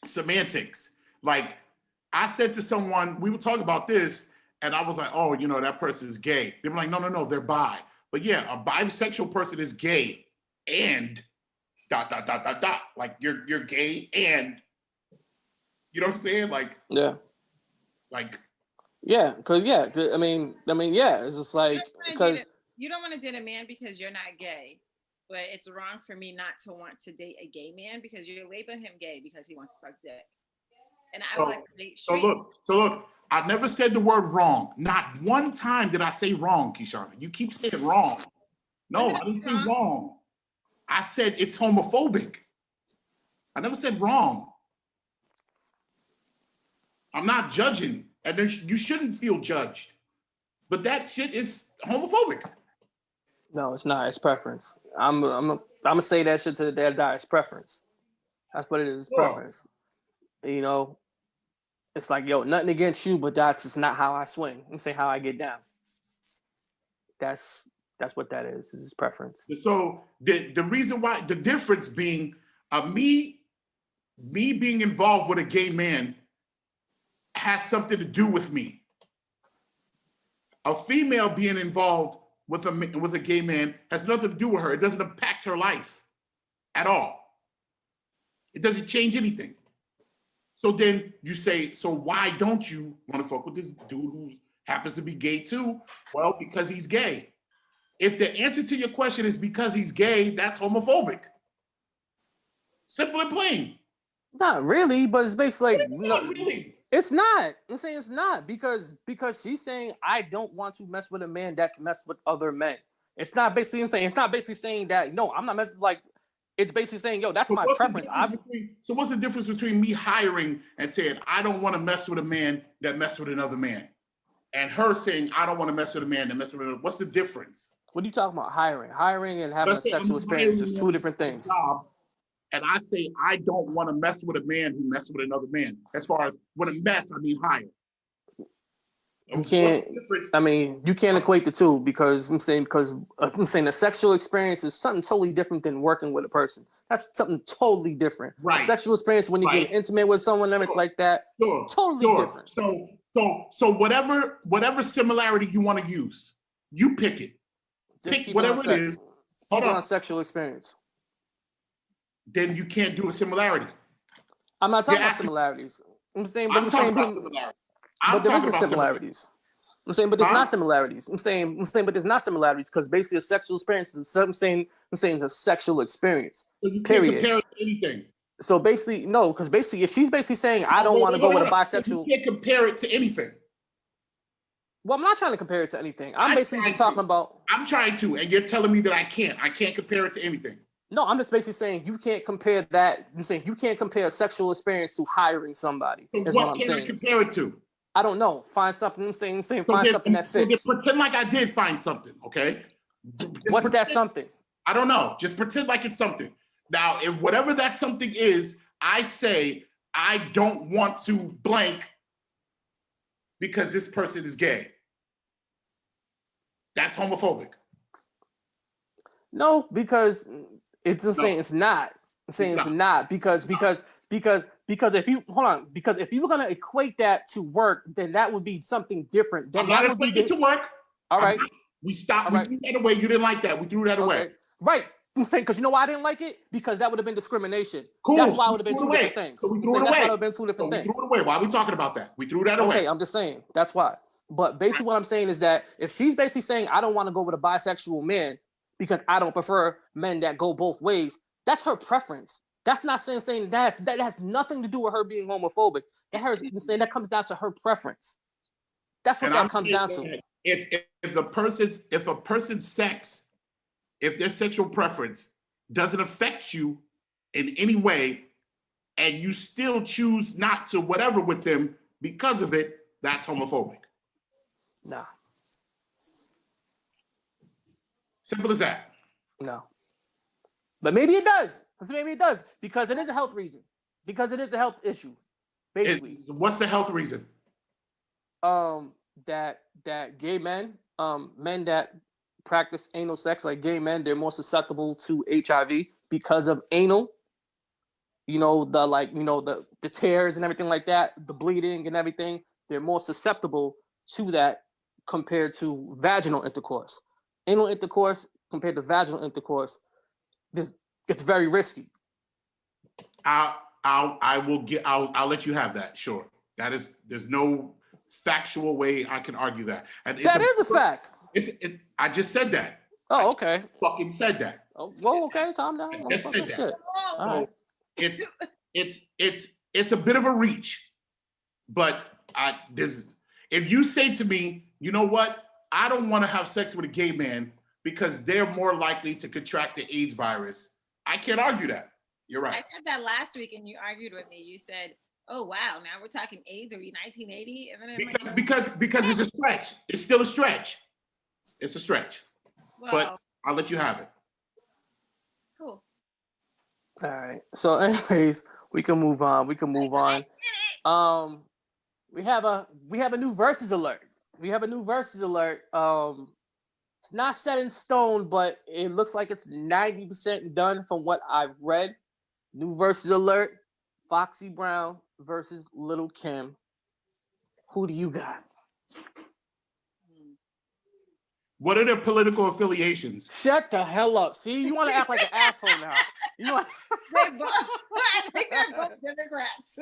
semantics. Like, I said to someone, we were talking about this, and I was like, oh, that person is gay. They were like, no, they're bi. But yeah, a bisexual person is gay and ... Like you're gay and, you know what I'm saying? Like, yeah. Like, yeah, I mean, it's just like, because you don't want to date a man because you're not gay, but it's wrong for me not to want to date a gay man because you're labeling him gay because he wants to suck dick. And I would like to date straight. So look, I never said the word wrong. Not one time did I say wrong, Kishana. You keep saying wrong. No, I didn't say wrong. I said it's homophobic. I never said wrong. I'm not judging, and you shouldn't feel judged. But that shit is homophobic. No, it's not. It's preference. I'm gonna say that shit to the day I die. It's preference. That's what it is. It's preference. It's like, nothing against you, but that's just not how I swing. I'm saying how I get down. That's what that is. It's preference. So the reason why, the difference being, me being involved with a gay man has something to do with me. A female being involved with a gay man has nothing to do with her. It doesn't impact her life at all. It doesn't change anything. So then you say, so why don't you want to fuck with this dude who happens to be gay too? Well, because he's gay. If the answer to your question is because he's gay, that's homophobic. Simple and plain. Not really, but it's basically like, not really. It's not. I'm saying it's not because she's saying I don't want to mess with a man that's messed with other men. It's not basically, I'm saying, it's not basically saying that, no, I'm not messing, like, it's basically saying, that's my preference. So what's the difference between me hiring and saying I don't want to mess with a man that messed with another man, and her saying I don't want to mess with a man that messed with another? What's the difference? What are you talking about? Hiring and having a sexual experience is two different things. and I say I don't want to mess with a man who messes with another man. As far as when a mess, I mean higher. You can't. I mean, you can't equate the two because I'm saying the sexual experience is something totally different than working with a person. That's something totally different. Right. A sexual experience when you get intimate with someone and everything like that. Totally different. So whatever similarity you want to use, you pick it. Just pick whatever it is. Hold on. Sexual experience. Then you can't do a similarity. I'm not talking about similarities. I'm saying, but there isn't similarities. I'm saying, but there's not similarities. I'm saying, but there's not similarities because basically a sexual experience is I'm saying it's a sexual experience. So you can't compare it to anything. So basically, no, because basically, if she's basically saying I don't want to go with a bisexual, you can't compare it to anything. Well, I'm not trying to compare it to anything. I'm basically just talking about. I'm trying to, and you're telling me that I can't. I can't compare it to anything. No, I'm just basically saying you can't compare that. You're saying you can't compare a sexual experience to hiring somebody. So is what I'm can saying. I compare it to? I don't know. Find something. I'm saying find something that fits. So pretend like I did find something, okay? What's that something? I don't know. Just pretend like it's something. Now, if whatever that something is, I say I don't want to blank because this person is gay. That's homophobic. No, because it's saying it's not. I'm saying it's not because if you hold on, because if you were gonna equate that to work, then that would be something different. Then that would be to work. All right. We stopped. We threw that away. You didn't like that. We threw that away. Right. I'm saying because you know why I didn't like it? Because that would have been discrimination. Cool. That's why it would have been two different things. So we threw it away. That's why it would have been two different things. We threw it away. Why are we talking about that? We threw that away. Okay, I'm just saying. That's why. But basically what I'm saying is that if she's basically saying I don't want to go with a bisexual man because I don't prefer men that go both ways, that's her preference. That's not saying that has nothing to do with her being homophobic. That comes down to her preference. That's what that comes down to. If a person's sex, if their sexual preference doesn't affect you in any way, and you still choose not to whatever with them because of it, that's homophobic. Nah. Simple as that. No. But maybe it does. Maybe it does because it is a health reason. Because it is a health issue. Basically. What's the health reason? That gay men, men that practice anal sex, like gay men, they're more susceptible to HIV because of anal. You know, the tears and everything like that, the bleeding and everything, they're more susceptible to that compared to vaginal intercourse. Anal intercourse compared to vaginal intercourse, it's very risky. I'll let you have that. Sure. There's no factual way I can argue that. And that is a fact. I just said that. Oh, okay. I fucking said that. Oh, well, okay, calm down. I just said that. Shit. All right. It's a bit of a reach, but if you say to me, you know what, I don't want to have sex with a gay man because they're more likely to contract the AIDS virus, I can't argue that. You're right. I said that last week and you argued with me. You said, oh, wow, now we're talking AIDS. Are we 1980? And then because it's a stretch. It's still a stretch. It's a stretch. Well, but I'll let you have it. Cool. All right. So anyways, we can move on. We have a new Verzuz alert. It's not set in stone, but it looks like it's 90% done from what I've read. New Verzuz alert: Foxy Brown versus Lil Kim. Who do you got? What are their political affiliations? Shut the hell up. See, you want to act like an asshole now. I think they're both Democrats.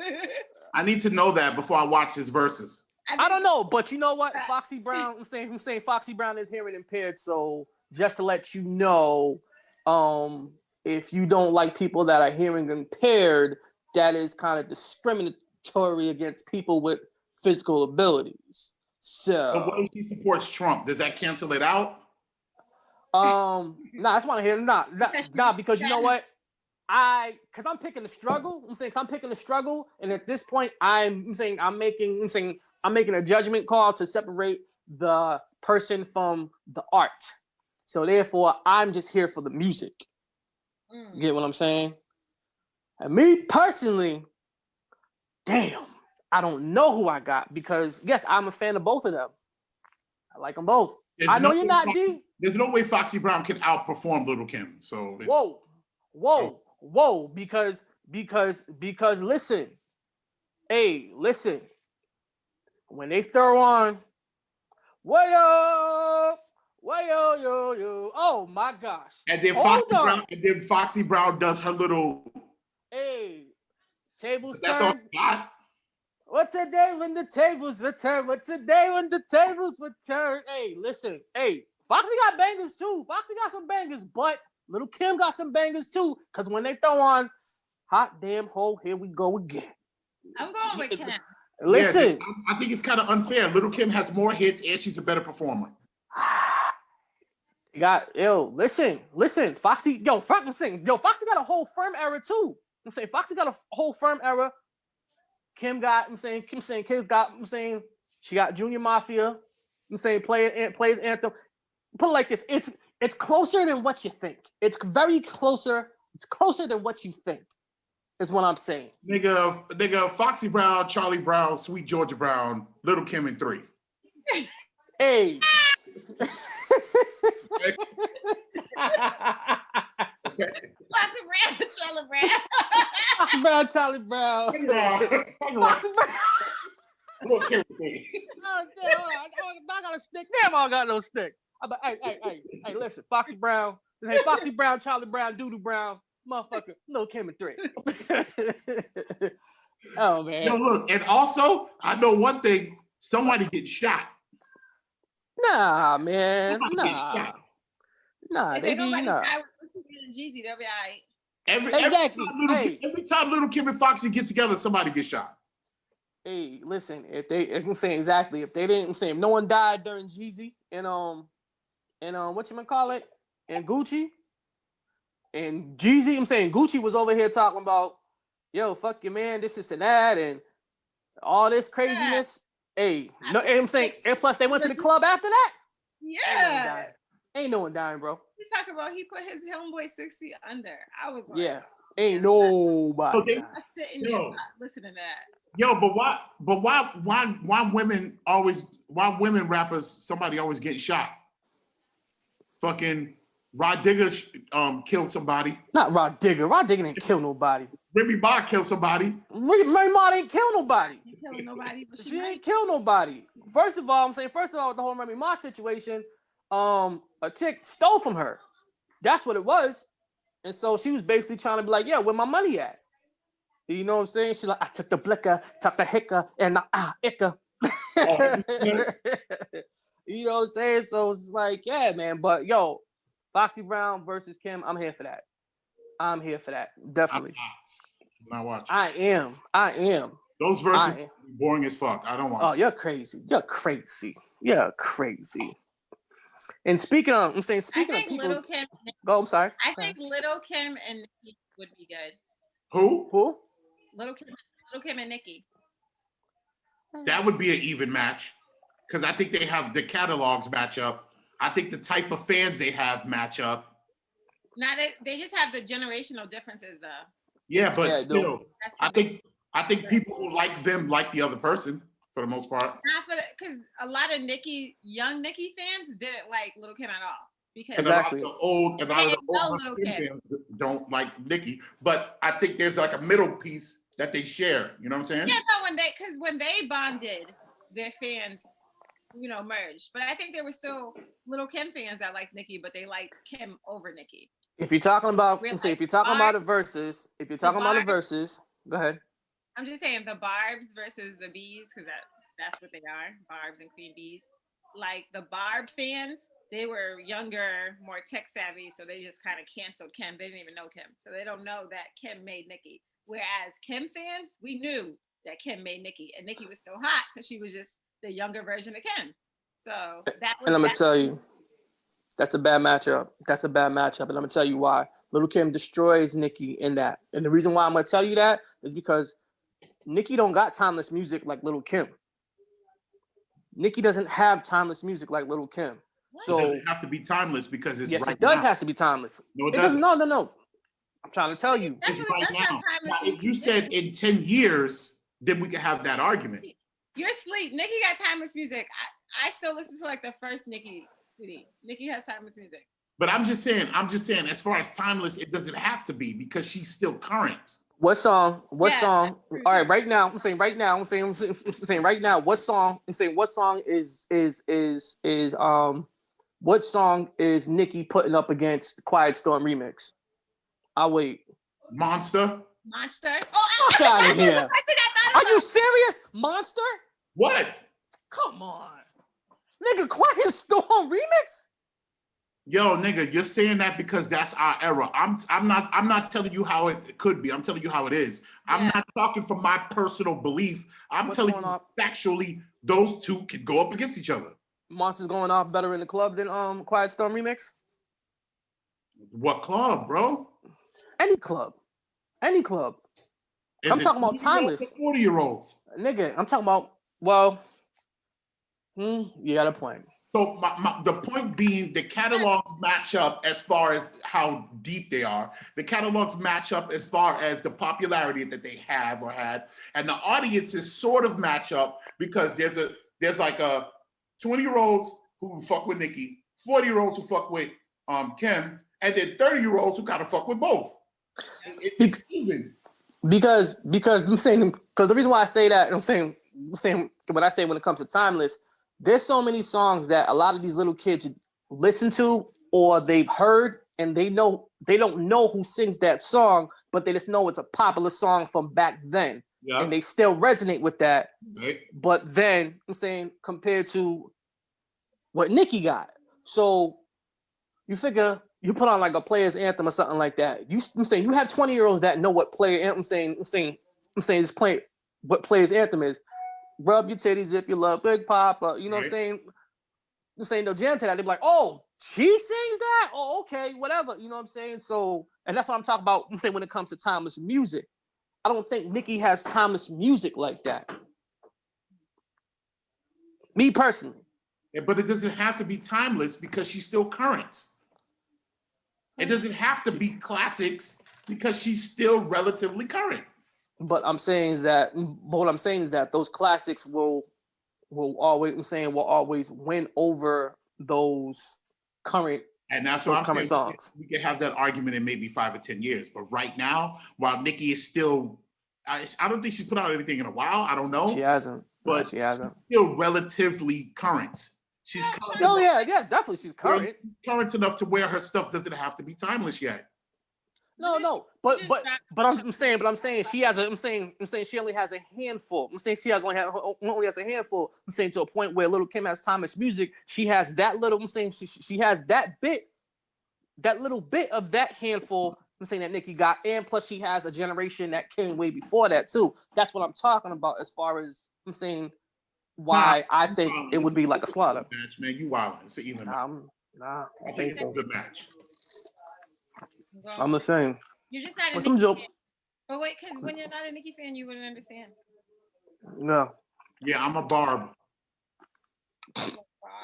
I need to know that before I watch this Verzuz. I don't know, but you know what? Foxy Brown, I'm saying Foxy Brown is hearing impaired. So just to let you know, if you don't like people that are hearing impaired, that is kind of discriminatory against people with physical abilities. So what if she supports Trump? Does that cancel it out? Nah, I just want to hear nah, because you know what? Because I'm picking the struggle. I'm picking the struggle, and at this point, I'm making a judgment call to separate the person from the art. So therefore, I'm just here for the music. You get what I'm saying? And me personally, damn, I don't know who I got because yes, I'm a fan of both of them. I like them both. I know you're not D. There's no way Foxy Brown can outperform Lil Kim. So whoa, because listen, when they throw on, yo, oh my gosh. And then Foxy Brown does her little. Tables that's turn. All got. What's a day when the tables return? What's a day when the tables return? Hey, listen. Hey, Foxy got bangers too. Foxy got some bangers, but Lil Kim got some bangers too. Because when they throw on Hot Damn Ho, here we go again. I'm going with Kim. Listen. Yeah, I think it's kind of unfair. Lil Kim has more hits and she's a better performer. Listen. Foxy got a whole firm era too. I'm saying Foxy got a whole firm era. Kim got, she got Junior Mafia. Plays Anthem. Put it like this, it's closer than what you think. It's very closer. It's closer than what you think, is what I'm saying. Nigga, Foxy Brown, Charlie Brown, Sweet Georgia Brown, Lil Kim in 3. Hey. Okay. Charlie Brown. Foxy Brown. Look, here with me. Oh, damn, I got a stick. Damn, I don't got no stick. I'm like, hey, listen, Foxy Brown. Hey, Foxy Brown, Charlie Brown, Doodoo Brown, motherfucker, Lil Kim in 3. Oh, man. Yo, look, and also, I know one thing, somebody get shot. Nah, man. Nah, they be nah. Jeezy, they'll be all right. Every time Lil Kim and Foxy get together, somebody gets shot. Hey, listen, if no one died during Jeezy and whatchamacallit, and Gucci and Jeezy, I'm saying Gucci was over here talking about, yo, fuck your man, this and that, and all this craziness. Yeah. Hey, no, I'm saying, and plus they went to the club after that. Yeah. Ain't no one dying, bro. He talking about he put his homeboy 6 feet under. I was like, yeah, ain't nobody. Okay. I sit in there listening to that. Yo, but why women rappers, somebody always getting shot? Fucking Rod Digger killed somebody. Not Rod Digger. Rod Digger didn't kill nobody. Remy Ma killed somebody. Remy Ma didn't kill nobody. She killing nobody, but she ain't kill nobody. First of all, with the whole Remy Ma situation, a chick stole from her. That's what it was. And so she was basically trying to be like, yeah, where my money at? You know what I'm saying? She's like, I took the blicker, took the hicker, and the icker. You know what I'm saying? So it's like, yeah, man. But yo, Foxy Brown versus Kim, I'm here for that. Definitely. I'm not watching. I am. Those verses are boring as fuck. I don't watch. Oh, you're crazy. And speaking of people. Kim, go, I'm sorry. I think Lil Kim and Nicki would be good. Who? Lil Kim and Nicki. That would be an even match. Because I think they have the catalogs match up. I think the type of fans they have match up. Now they just have the generational differences though. Yeah, but still, I think people who like them like the other person for the most part. Not for because a lot of young Nicki fans didn't like Lil Kim at all. Because exactly. A lot of the old fans don't like Nicki, but I think there's like a middle piece that they share. You know what I'm saying? Yeah, no, when they bonded, their fans, merged. But I think there were still Lil Kim fans that liked Nicki, but they liked Kim over Nicki. If you're talking about, about the verses, go ahead. I'm just saying the Barbs versus the Bees, because that's what they are, Barbs and Queen Bees. Like the Barb fans, they were younger, more tech savvy, so they just kind of canceled Kim. They didn't even know Kim, so they don't know that Kim made Nicki. Whereas Kim fans, we knew that Kim made Nicki, and Nicki was still hot because she was just the younger version of Kim. So that was. And I'm gonna tell you, that's a bad matchup. And I'm gonna tell you why. Lil Kim destroys Nicki in that, and the reason why I'm gonna tell you that is because Nicki don't got timeless music like Lil Kim. Nicki doesn't have timeless music like Lil Kim. So it doesn't have to be timeless because it's yes, it does have to be timeless. No, it doesn't. No. I'm trying to tell you. It's right now. Now, if you said in 10 years, then we could have that argument. You're asleep. Nicki got timeless music. I still listen to like the first Nicki CD. Nicki has timeless music. But I'm just saying, as far as timeless, it doesn't have to be because she's still current. What song? What song? All right, right now. I'm saying right now. I'm saying right now. What song? I'm saying what song what song is Nicki putting up against Quiet Storm remix? I'll wait. Monster. Oh, fuck out of here. Are you serious? Monster? What? Come on, nigga. Quiet Storm remix? Yo, nigga, you're saying that because that's our era. I'm not telling you how it could be. I'm telling you how it is. Yeah. I'm not talking from my personal belief. I'm telling you factually, those two could go up against each other. Monster's going off better in the club than Quiet Storm remix? What club, bro? Any club. I'm talking about timeless. 40-year-olds. Nigga, I'm talking about, well, you got a point. So the point being, the catalogs match up as far as how deep they are. The catalogs match up as far as the popularity that they have or had, and the audiences sort of match up because there's like a 20-year-olds who fuck with Nicki, 40-year-olds who fuck with Kim, and then 30-year-olds who kind of fuck with both. It's even. Because I'm saying, because the reason why I say that, I'm saying what I say when it comes to timeless. There's so many songs that a lot of these little kids listen to or they've heard and they don't know who sings that song, but they just know it's a popular song from back then. Yeah. And they still resonate with that. Right. But then I'm saying compared to what Nicki got. So you figure you put on like a player's anthem or something like that. I'm saying you have 20-year-olds that know what player anthem. I'm saying just play what player's anthem is. Rub your titties if you love Big Papa. You know what I'm saying? I'm saying no jam to that. They'd be like, oh, she sings that? Oh, okay, whatever. You know what I'm saying? So, and that's what I'm talking about. I'm saying when it comes to timeless music. I don't think Nicki has timeless music like that. Me personally. Yeah, but it doesn't have to be timeless because she's still current. It doesn't have to be classics because she's still relatively current. But what I'm saying is that those classics will always win over those current. And that's what I'm saying. Songs. We can have that argument in maybe 5 or 10 years. But right now, while Nicki is still, I don't think she's put out anything in a while. I don't know. She hasn't. But she hasn't. Still relatively current. She's current. Oh yeah, definitely she's current. Current enough to where her stuff doesn't have to be timeless yet. No, but I'm saying she has I'm saying she only has a handful. I'm saying she only has a handful. I'm saying to a point where Lil Kim has timeless music. She has that little. I'm saying she has that little bit of that handful. I'm saying that Nicki got, and plus she has a generation that came way before that too. That's what I'm talking about as far as I'm saying why I think it would be like a slaughter match. Man, you wild. It's an even match. I think it's a good match. I'm the same. You're just not a Nicki fan. But wait, because when you're not a Nicki fan, you wouldn't understand. No. Yeah, I'm a Barb.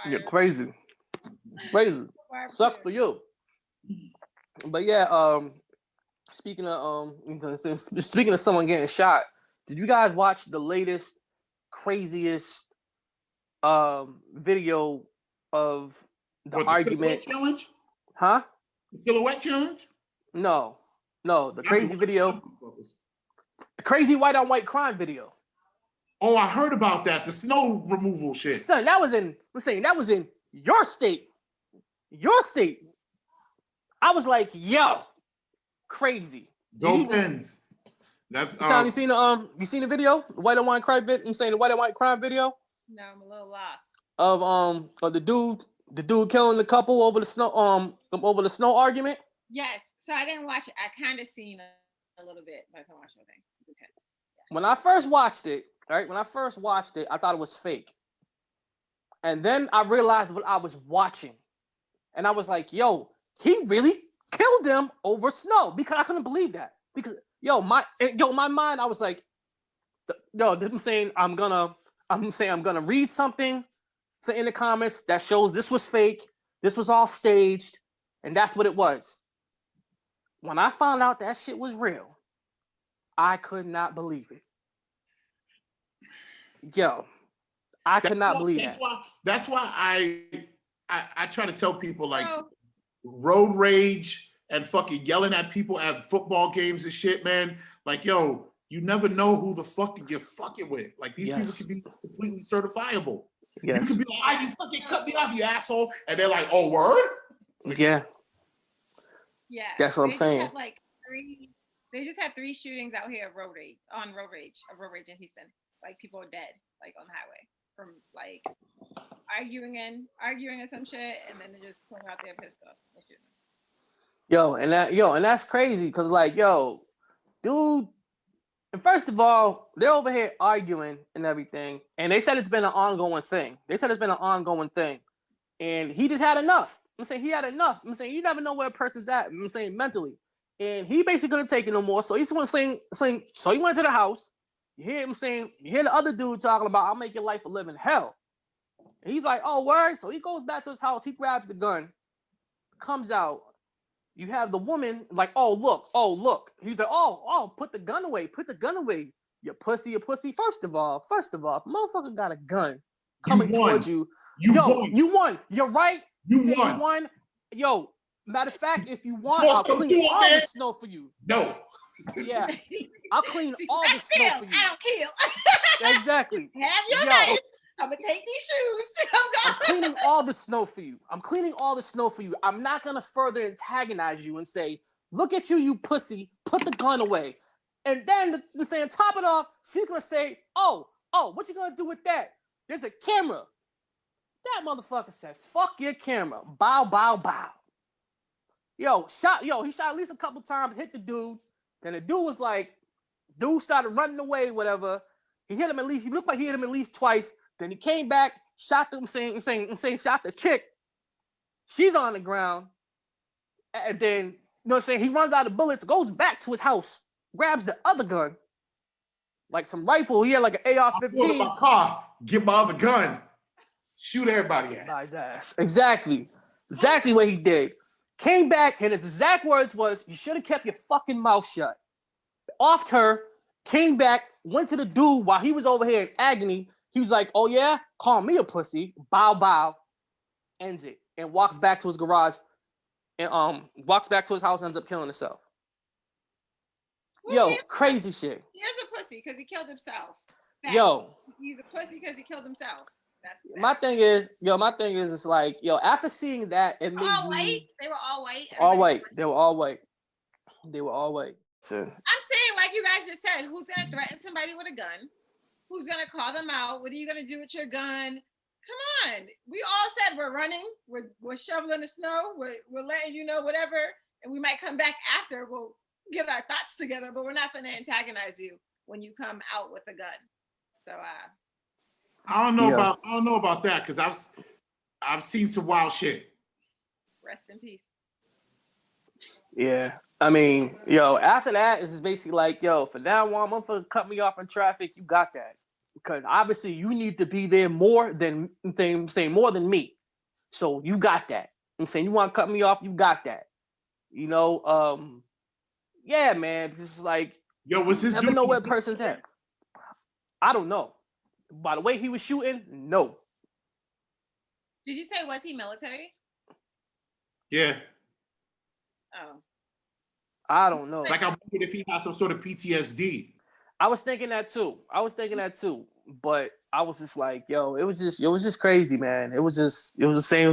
You're crazy. Suck for you. But yeah, speaking of someone getting shot, did you guys watch the latest, craziest video of the argument? The challenge? Huh? The silhouette challenge? No, the crazy video. The crazy white on white crime video. Oh, I heard about that. The snow removal shit. Son, that was in your state. Your state. I was like, yo, crazy. Go Pens. That's you seen the video? The white on white crime bit? I'm saying the white on white crime video? No, I'm a little lost. Of the dude killing the couple over the snow argument? Yes. So I didn't watch it. I kind of seen a little bit, but I didn't watch the thing. Okay. Yeah. When I first watched it, I thought it was fake. And then I realized what I was watching. And I was like, yo, he really killed them over snow, because I couldn't believe that. Because my mind, I was like, I'm saying I'm gonna read something in the comments that shows this was fake, this was all staged, and that's what it was. when I found out that shit was real, I could not believe it. Yo, I could not believe that. That's why I try to tell people like road rage and fucking yelling at people at football games and shit, man. Like, yo, you never know who the fuck you're fucking with. Like, these people can be completely certifiable. Yes. You could be like, you fucking cut me off, you asshole. And they're like, oh, word? Yeah. Yeah. That's what I'm saying. They just had 3 shootings out here of road rage in Houston. Like, people are dead, like, on the highway from, like, arguing or some shit, and then they just pull out their pistol and shoot them. And that's crazy, because, like, yo, dude, and first of all, they're over here arguing and everything, and they said it's been an ongoing thing. And he just had enough. I'm saying he had enough. I'm saying you never know where a person's at. I'm saying mentally. And he basically couldn't take it no more. So he's saying, so he went to the house. You hear him saying, you hear the other dude talking about, I'll make your life a living hell. And he's like, oh, word. So he goes back to his house. He grabs the gun, comes out. You have the woman like, oh, look. He's like, oh, put the gun away. You pussy. First of all, motherfucker got a gun coming towards you. You won. You're right. You won. Yo, matter of fact, if you want, I'll clean all the snow for you. No. Yeah. I'll clean all the snow for you. I don't kill. Exactly. Have your knife. I'm going to take these shoes. I'm cleaning all the snow for you. I'm not going to further antagonize you and say, look at you, you pussy. Put the gun away. And then, saying, top it off, she's going to say, oh, what you going to do with that? There's a camera. That motherfucker said, fuck your camera. Bow, bow, bow. He shot at least a couple times, hit the dude. Then the dude was like, started running away, whatever. He looked like he hit him at least twice. Then he came back, shot them, saying, shot the chick. She's on the ground. And then, you know what I'm saying? He runs out of bullets, goes back to his house, grabs the other gun, like some rifle. He had like an AR-15. My car, get my other gun, shoot everybody ass. Exactly what he did. Came back, and his exact words was, you should have kept your fucking mouth shut. Offed her, came back, went to the dude while he was over here in agony. He was like, oh yeah, call me a pussy. Bow, bow. Ends it. And walks back to his garage. And walks back to his house, ends up killing himself. Well, crazy shit. He is a pussy because he killed himself. He's a pussy because he killed himself. My thing is, it's like, after seeing that, it made white. They were all white. They were all white. So. I'm saying, like you guys just said, who's gonna threaten somebody with a gun? Who's gonna call them out? What are you gonna do with your gun? Come on. We all said we're running. We're shoveling the snow. We're letting you know whatever, and we might come back after. We'll get our thoughts together, but we're not gonna antagonize you when you come out with a gun. So I don't know about that, because I've seen some wild shit. Rest in peace. Yeah. I mean, after that, it's basically like, for now on, motherfucker cut me off in traffic, you got that. Because obviously you need to be there more than me. So you got that. I'm saying, you want to cut me off, you got that. Yeah, man. It's just like, was his never know where a person's at. I don't know. By the way he was shooting, no. Did you say, was he military? Yeah. Oh. I don't know. Like, I wondered if he had some sort of PTSD. I was thinking that too. But I was just like, it was just crazy, man. It was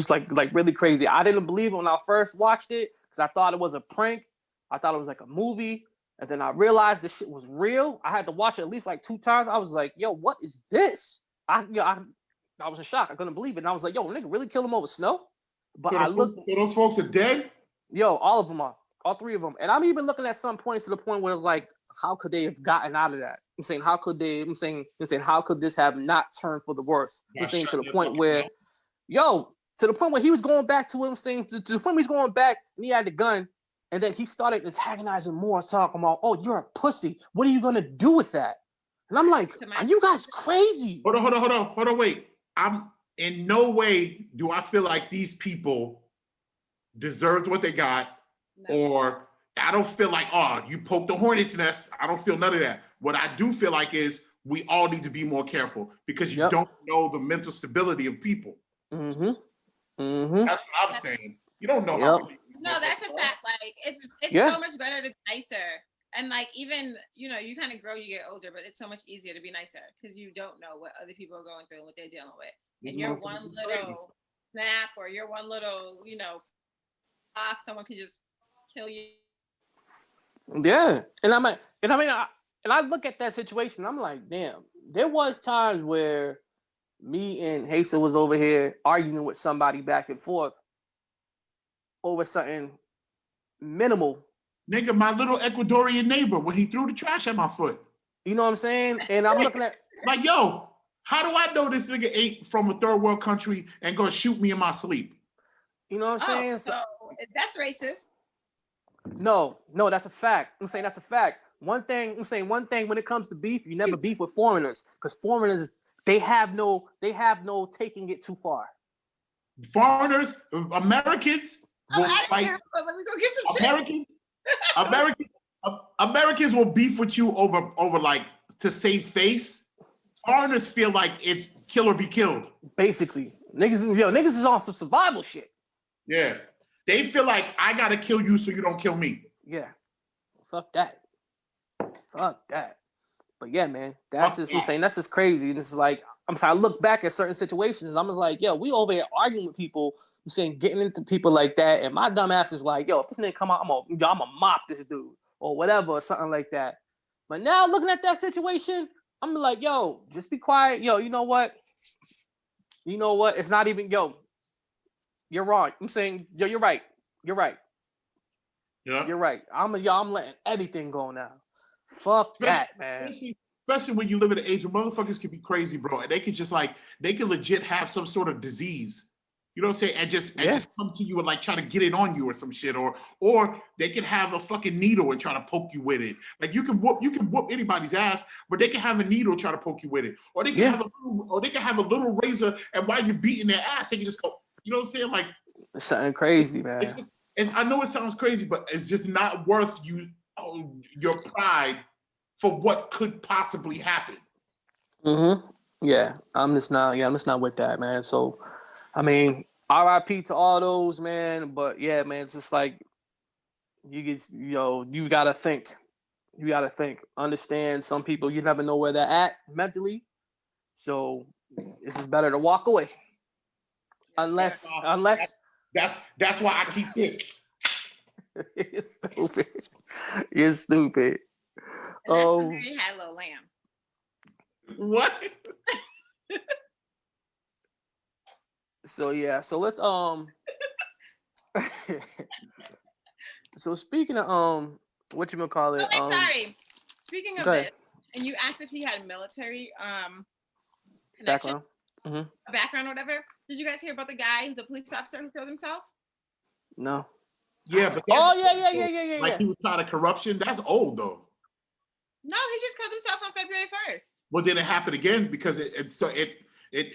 like really crazy. I didn't believe it when I first watched it because I thought it was a prank. I thought it was like a movie. And then I realized this shit was real. I had to watch it at least like 2 times. I was like, what is this? I was in shock. I couldn't believe it. And I was like, nigga really killed him over snow? But so those folks are dead? All of them are. All 3 of them. And I'm even looking at some points to the point where it's like, how could they have gotten out of that? I'm saying, how could this have not turned for the worse? I'm saying to the point where, he was going back to what I'm saying, to the point where he's going back and he had the gun. And then he started antagonizing more, talking about, oh, you're a pussy. What are you going to do with that? And I'm like, are you guys crazy? Hold on, wait. I'm in no way do I feel like these people deserved what they got or I don't feel like, oh, you poked the hornet's nest. I don't feel none of that. What I do feel like is we all need to be more careful because you don't know the mental stability of people. Mm-hmm. That's what I'm saying. You don't know how. No, that's a fact. Like it's so much better to be nicer. And like even, you know, you kind of grow, you get older, but it's so much easier to be nicer because you don't know what other people are going through and what they're dealing with. And your one little snap or your one little, you know, off, someone can just kill you. Yeah, and I look at that situation. I'm like, damn. There was times where me and Hazel was over here arguing with somebody back and forth over something minimal. Nigga, my little Ecuadorian neighbor when he threw the trash at my foot. You know what I'm saying? And I'm looking at like, yo, how do I know this nigga ain't from a third world country and gonna shoot me in my sleep? You know what I'm saying? So that's racist. No, that's a fact. I'm saying that's a fact. One thing when it comes to beef, you never beef with foreigners because foreigners they have no taking it too far. Foreigners, Americans will fight. Let me go get some Americans will beef with you over like to save face. Foreigners feel like it's kill or be killed. Basically, niggas is on some survival shit. Yeah, they feel like I gotta kill you so you don't kill me. Yeah, fuck that. But yeah, man, that's just what I'm saying. That's just crazy. This is like I'm saying. I look back at certain situations. And I'm just like, yo, we over here arguing with people. I'm saying getting into people like that, and my dumb ass is like, yo, if this nigga come out, I'm gonna mop this dude or whatever, or something like that. But now looking at that situation, I'm like, yo, just be quiet. Yo, you know what? It's not even, yo, you're wrong. I'm saying, yo, you're right. Yeah. You're right. I'm letting everything go now. Fuck that, man. Especially when you live in the age of motherfuckers can be crazy, bro. And they could just they could legit have some sort of disease. You know what I'm saying? And just come to you and like try to get it on you or some shit, or they could have a fucking needle and try to poke you with it. Like you can whoop anybody's ass, but they can have a needle try to poke you with it, or they can have a little razor, and while you're beating their ass, they can just go. You know what I'm saying? Like it's something crazy, man. And I know it sounds crazy, but it's just not worth your pride for what could possibly happen. Mm-hmm. Yeah, I'm just not with that, man. So. I mean, RIP to all those, man. But yeah, man, it's just like you gotta think. You gotta think. Understand some people you never know where they're at mentally. So it's just better to walk away. Unless that's why I keep this. You're stupid. And that's when had Lil Lamb. What? So yeah, so let's so speaking of what you gonna call it? Sorry. Speaking of this, and you asked if he had military connection, background or whatever. Did you guys hear about the police officer who killed himself? No. Yeah, but yeah. Like he was tired of corruption. That's old though. No, he just killed himself on February 1st. Well, then it happened again because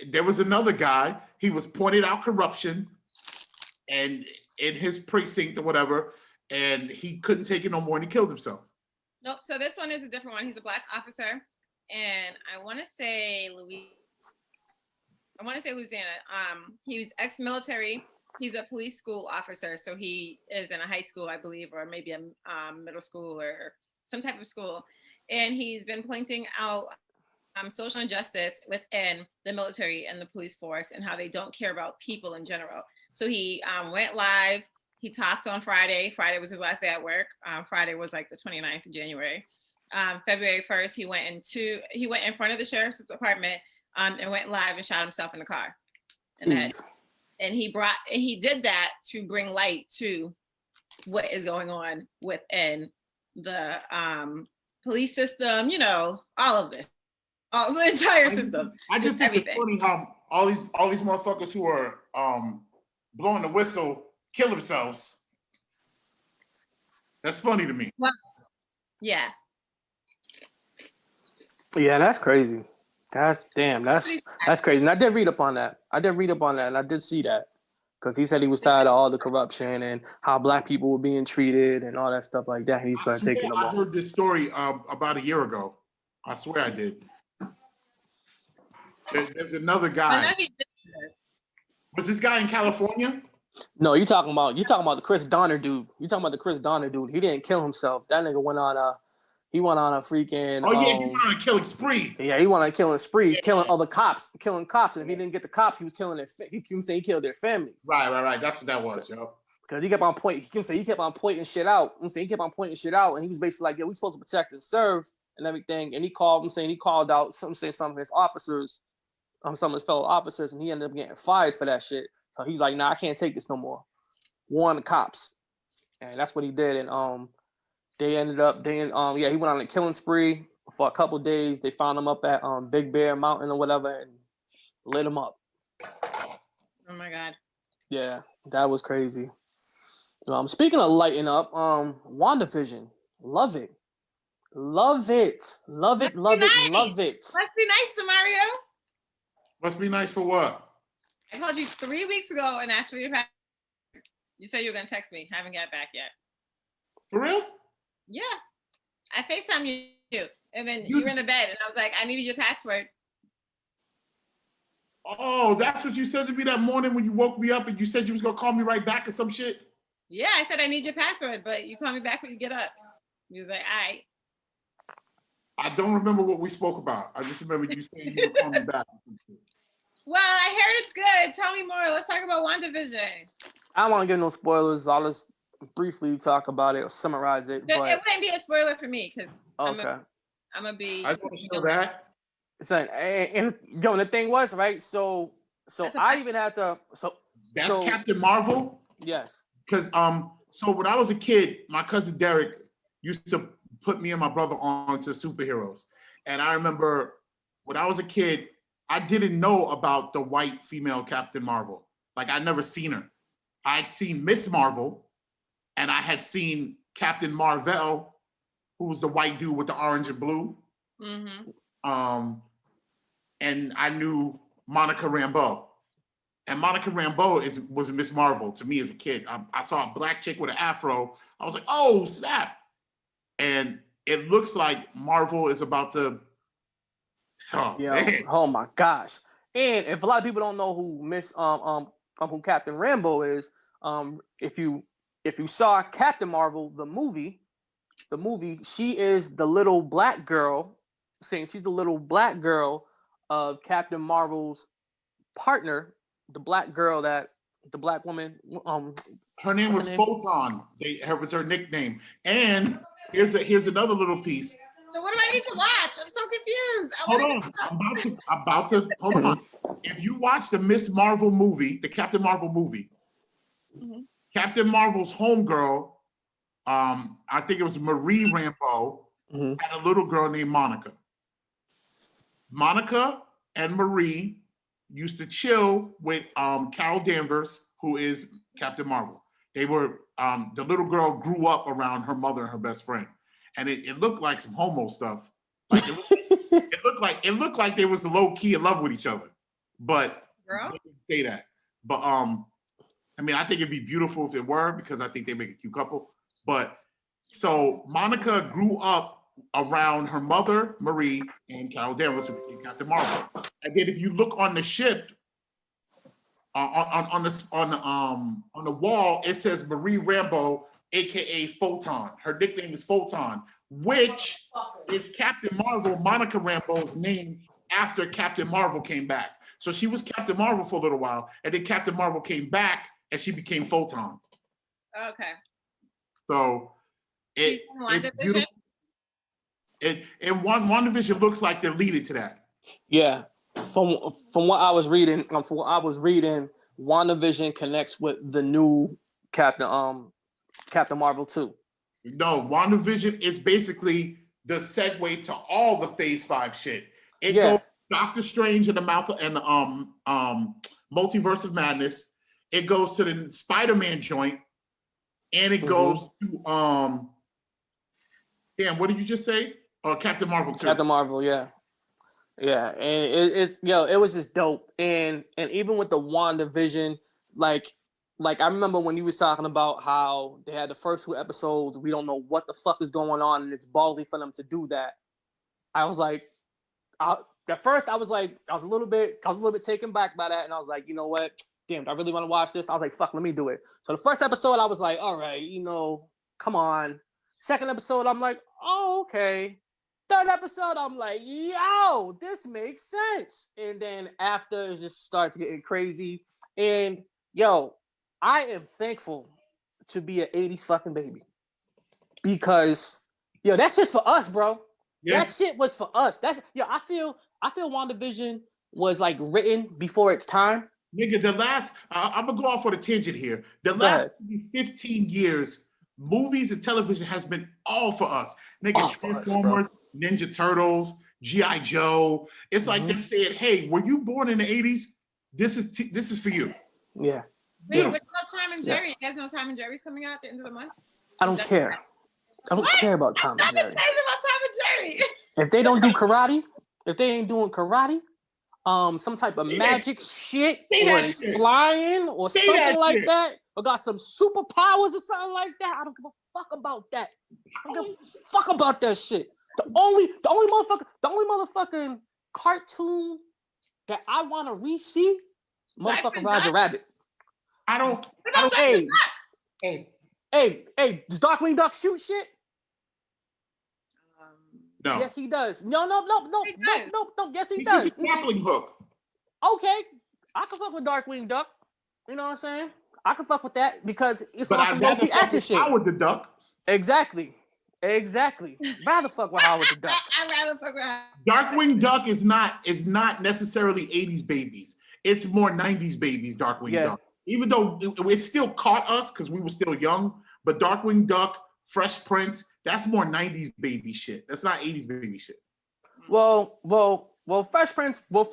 there was another guy. He was pointed out corruption, and in his precinct or whatever, and he couldn't take it no more, and he killed himself. Nope. So this one is a different one. He's a black officer, and I want to say Louisiana. He was ex-military. He's a police school officer, so he is in a high school, I believe, or maybe a middle school or some type of school, and he's been pointing out social injustice within the military and the police force and how they don't care about people in general. So he went live. He talked on Friday. Friday was his last day at work. Friday was like the 29th of January. February 1st, he went in front of the sheriff's department and went live and shot himself in the car. And he did that to bring light to what is going on within the police system, all of this. The entire system. I just think it's funny how all these motherfuckers who are blowing the whistle kill themselves. That's funny to me. Well, yeah. Yeah, that's crazy. That's crazy. And I did read up on that. And I did see that. because he said he was tired of all the corruption and how black people were being treated and all that stuff like that. He's going to take it no more. I heard this story about a year ago. I swear I did. There's another guy. Was this guy in California? No, you're talking about the Chris Donner dude. He didn't kill himself. That nigga went on a freaking. Oh yeah, he went on a killing spree. Yeah, he went on a killing spree, killing other cops, And if he didn't get the cops, he was killing he killed their families. Right. That's what that was, yo. Because he kept on pointing shit out. He kept on pointing shit out, and he was basically like, "Yo, we supposed to protect and serve and everything." And he called out some of his officers, some of his fellow officers, and he ended up getting fired for that shit. So he's like, "Nah, I can't take this no more." Warn the cops, and that's what he did. And they ended up, he went on a killing spree for a couple of days. They found him up at Big Bear Mountain or whatever, and lit him up. Oh my God. Yeah, that was crazy. Speaking of lighting up, WandaVision, love it. Must be nice to Mario. Must be nice for what? I called you 3 weeks ago and asked for your password. You said you were gonna text me. Haven't got back yet. For real? Yeah. I FaceTimed you, and then you were in the bed, and I was like, I needed your password. Oh, that's what you said to me that morning when you woke me up and you said you was gonna call me right back or some shit? Yeah, I said I need your password, but you call me back when you get up. You was like, all right. I don't remember what we spoke about. I just remember you saying you would call me back. Well, I heard it's good. Tell me more. Let's talk about WandaVision. I don't want to give no spoilers. I'll just briefly talk about it or summarize it. But it wouldn't be a spoiler for me because okay. I'm gonna be. I don't know that. And the thing was, right? So I even had to. That's Captain Marvel. Yes. Because so when I was a kid, my cousin Derek used to put me and my brother on to superheroes, and I remember when I was a kid, I didn't know about the white female Captain Marvel. Like I'd never seen her. I'd seen Miss Marvel, and I had seen Captain Marvel, who was the white dude with the orange and blue. Mm-hmm. And I knew Monica Rambeau. And Monica Rambeau was Miss Marvel to me as a kid. I saw a black chick with an afro. I was like, oh, snap. And it looks like Marvel is about to... Oh my gosh. And if a lot of people don't know who Captain Rambeau is, if you saw Captain Marvel, the movie, she is the little black girl, she's the little black girl of Captain Marvel's partner, the black woman. Her name was Photon. That was her nickname. And here's another little piece. So what do I need to watch? I'm so confused. I'm about to hold on. If you watch the Miss Marvel movie, the Captain Marvel movie, mm-hmm. Captain Marvel's homegirl, I think it was Marie Rambeau, mm-hmm. had a little girl named Monica. Monica and Marie used to chill with Carol Danvers, who is Captain Marvel. They were the little girl grew up around her mother and her best friend. And it looked like some homo stuff. Like it looked like they was low key in love with each other. But they didn't say that. But I mean, I think it'd be beautiful if it were, because I think they make a cute couple. But so Monica grew up around her mother, Marie, and Carol Danvers, who became Captain Marvel. And then if you look on the ship, on the wall, it says Marie Rambeau, aka Photon. Her nickname is Photon, which is Captain Marvel, Monica Rambeau's name after Captain Marvel came back. So she was Captain Marvel for a little while, and then Captain Marvel came back and she became Photon. Okay. So it's beautiful. WandaVision looks like they're leading to that. Yeah. From what I was reading, WandaVision connects with the new Captain Marvel 2. No, WandaVision is basically the segue to all the Phase 5 shit. It goes Doctor Strange and the Multiverse of Madness. It goes to the Spider-Man joint, and it goes to what did you just say? Captain Marvel 2. Captain Marvel, yeah. Yeah, and it was just dope. And even with the WandaVision, like like I remember when you was talking about how they had the first 2 episodes, we don't know what the fuck is going on, and it's ballsy for them to do that. I was like, at first I was a little bit taken back by that, and I was like, you know what? Damn, I really want to watch this. I was like, fuck, let me do it. So the first episode, I was like, all right, come on. Second episode, I'm like, oh, okay. Third episode, I'm like, yo, this makes sense. And then after, it just starts getting crazy. And yo, I am thankful to be an 80s fucking baby. Because, yo, that's just for us, bro. Yeah. That shit was for us. I feel WandaVision was like written before its time. Nigga, I'm gonna go off on a tangent here. The last 15 years, movies and television has been all for us. Nigga, Transformers, Ninja Turtles, G.I. Joe. It's like they're saying, hey, were you born in the 80s? This is for you. Yeah. Wait, what about Tom and Jerry? You guys know Tom and Jerry's coming out at the end of the month? I don't care. I don't care about Tom and Jerry. I'm excited about Tom and Jerry. If they don't do karate, if they ain't doing karate, some type of magic shit, or flying, or something like that, or got some superpowers or something like that, I don't give a fuck about that. I don't give a fuck about that shit. The only motherfucking cartoon that I want to re-see, motherfucking Roger Rabbit. Hey, does Darkwing Duck shoot shit? No. Yes, he does. No. Yes, he does. It's a grappling hook. Okay, I can fuck with Darkwing Duck. You know what I'm saying? I can fuck with that because it's on some low-key action shit. Howard the Duck. Exactly. Rather fuck with Howard the Duck. I'd rather fuck with Darkwing Duck is not necessarily 80s babies. It's more 90s babies, Darkwing Duck. Even though it still caught us because we were still young, but Darkwing Duck, Fresh Prince, that's more 90s baby shit. That's not 80s baby shit. Well, Fresh Prince, you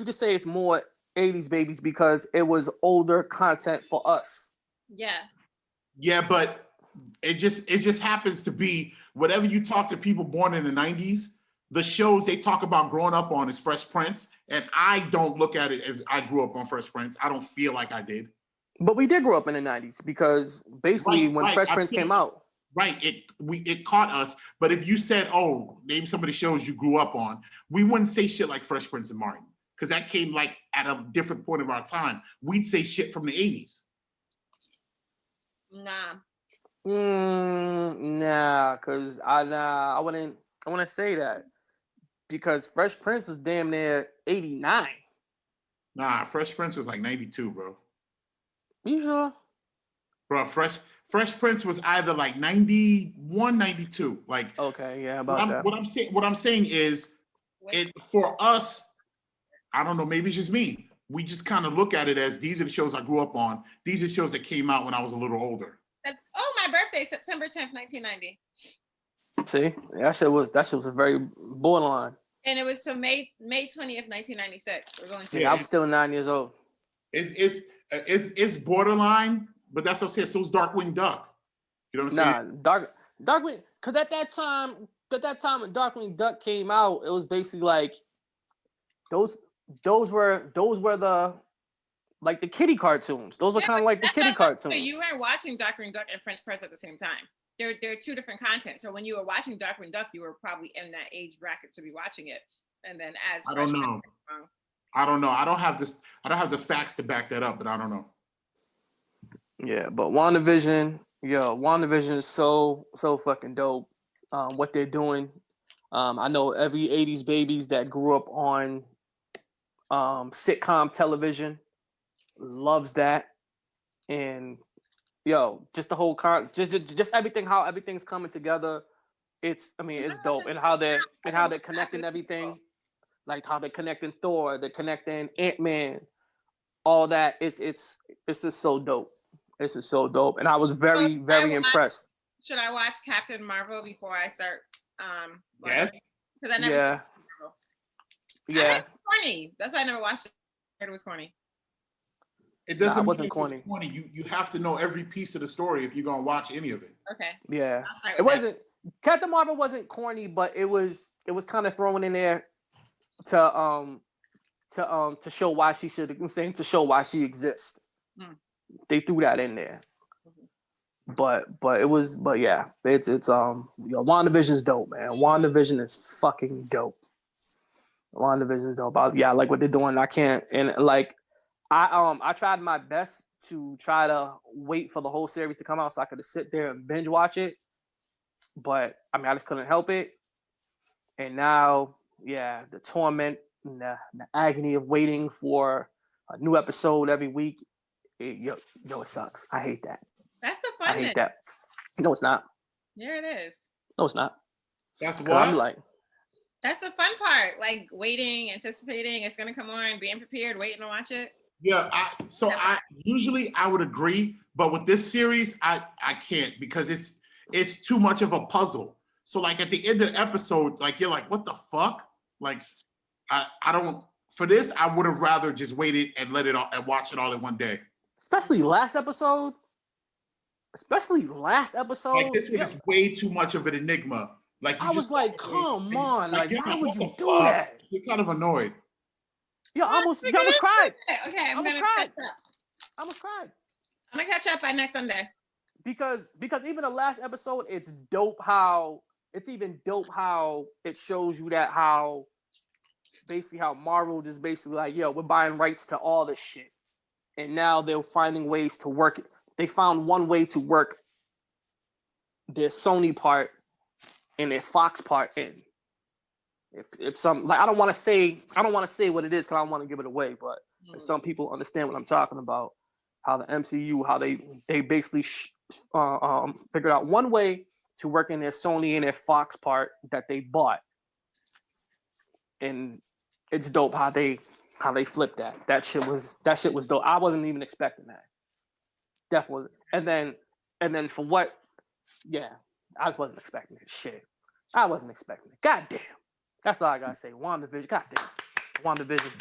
could say it's more 80s babies because it was older content for us. Yeah. Yeah, but it just happens to be whatever you talk to people born in the 90s, the shows they talk about growing up on is Fresh Prince, and I don't look at it as I grew up on Fresh Prince. I don't feel like I did. But we did grow up in the 90s because basically when Fresh Prince came out. Right, it caught us. But if you said, oh, name some of the shows you grew up on, we wouldn't say shit like Fresh Prince and Martin because that came like at a different point of our time. We'd say shit from the 80s. Because I wouldn't say that because Fresh Prince was damn near 89. Nah, Fresh Prince was like 92, bro. You sure? Bro, Fresh Prince was either like 91, 92. Like, okay, yeah, about that. What I'm saying is, it for us, I don't know, maybe it's just me. We just kind of look at it as these are the shows I grew up on. These are shows that came out when I was a little older. Oh, my birthday, September 10th, 1990. See, that shit was a very borderline. And it was to May 20th, 1996. We're going to. Yeah, I'm still 9 years old. It's borderline. But that's what I said. So is Darkwing Duck. You know what I'm saying? Darkwing. Because at that time when Darkwing Duck came out, it was basically like those were the like the kiddie cartoons. Those were kind of like the kiddie cartoons. So you were watching Darkwing Duck and French Prince at the same time. They're two different content. So when you were watching Darkwing Duck, you were probably in that age bracket to be watching it. And then as I don't know. I don't have the facts to back that up, but I don't know. Yeah, but WandaVision is so fucking dope. What they're doing. I know every 80s babies that grew up on sitcom television loves that. And just the whole just everything, how everything's coming together. It's dope. And how they're connecting everything. Like how they're connecting Thor, they're connecting Ant-Man, all that. It's just so dope. This is so dope, and I was very impressed. Should I watch Captain Marvel before I start? Yes. Because I never. Yeah. Yeah. I heard it was corny. That's why I never watched it. I heard it was corny. It doesn't. It wasn't corny. You have to know every piece of the story if you're gonna watch any of it. Okay. Yeah. It wasn't. Captain Marvel wasn't corny, but it was kind of thrown in there to show why she should. I'm saying to show why she exists. they threw that in there. But yeah, it's WandaVision is dope, man. WandaVision is fucking dope. WandaVision is dope. I like what they're doing. I can't, and like I tried my best to try to wait for the whole series to come out so I could sit there and binge watch it. But I mean, I just couldn't help it. And now, yeah, the torment and the agony of waiting for a new episode every week, it sucks. I hate that. That's the fun. I hate that. No, it's not. There it is. No, it's not. That's what I'm like. That's the fun part. Like waiting, anticipating it's gonna come on, being prepared, waiting to watch it. Yeah. I usually would agree, but with this series, I can't because it's too much of a puzzle. So like at the end of the episode, like you're like, what the fuck? Like I don't. For this, I would have rather just waited and let it all and watch it all in one day. Especially last episode. Like this one is way too much of an enigma. Like I was like, come on, like why would you do that? You're kind of annoyed. Yeah, I almost cried. Okay, I'm gonna catch up. I almost cried. I'm gonna catch up by next Sunday. Because even the last episode, it's dope how it shows you that how Marvel just basically like, yo, we're buying rights to all this shit. And now they're finding ways to work it. They found one way to work their Sony part and their Fox part in. If some like I don't want to say what it is because I don't want to give it away, but if some people understand what I'm talking about, how the MCU, how they basically figured out one way to work in their Sony and their Fox part that they bought, and it's dope how they flipped that. That shit was dope. I wasn't even expecting that. Definitely. And then for what? Yeah, I just wasn't expecting it. Shit, I wasn't expecting it. God damn. That's all I gotta say. WandaVision. God damn. WandaVision.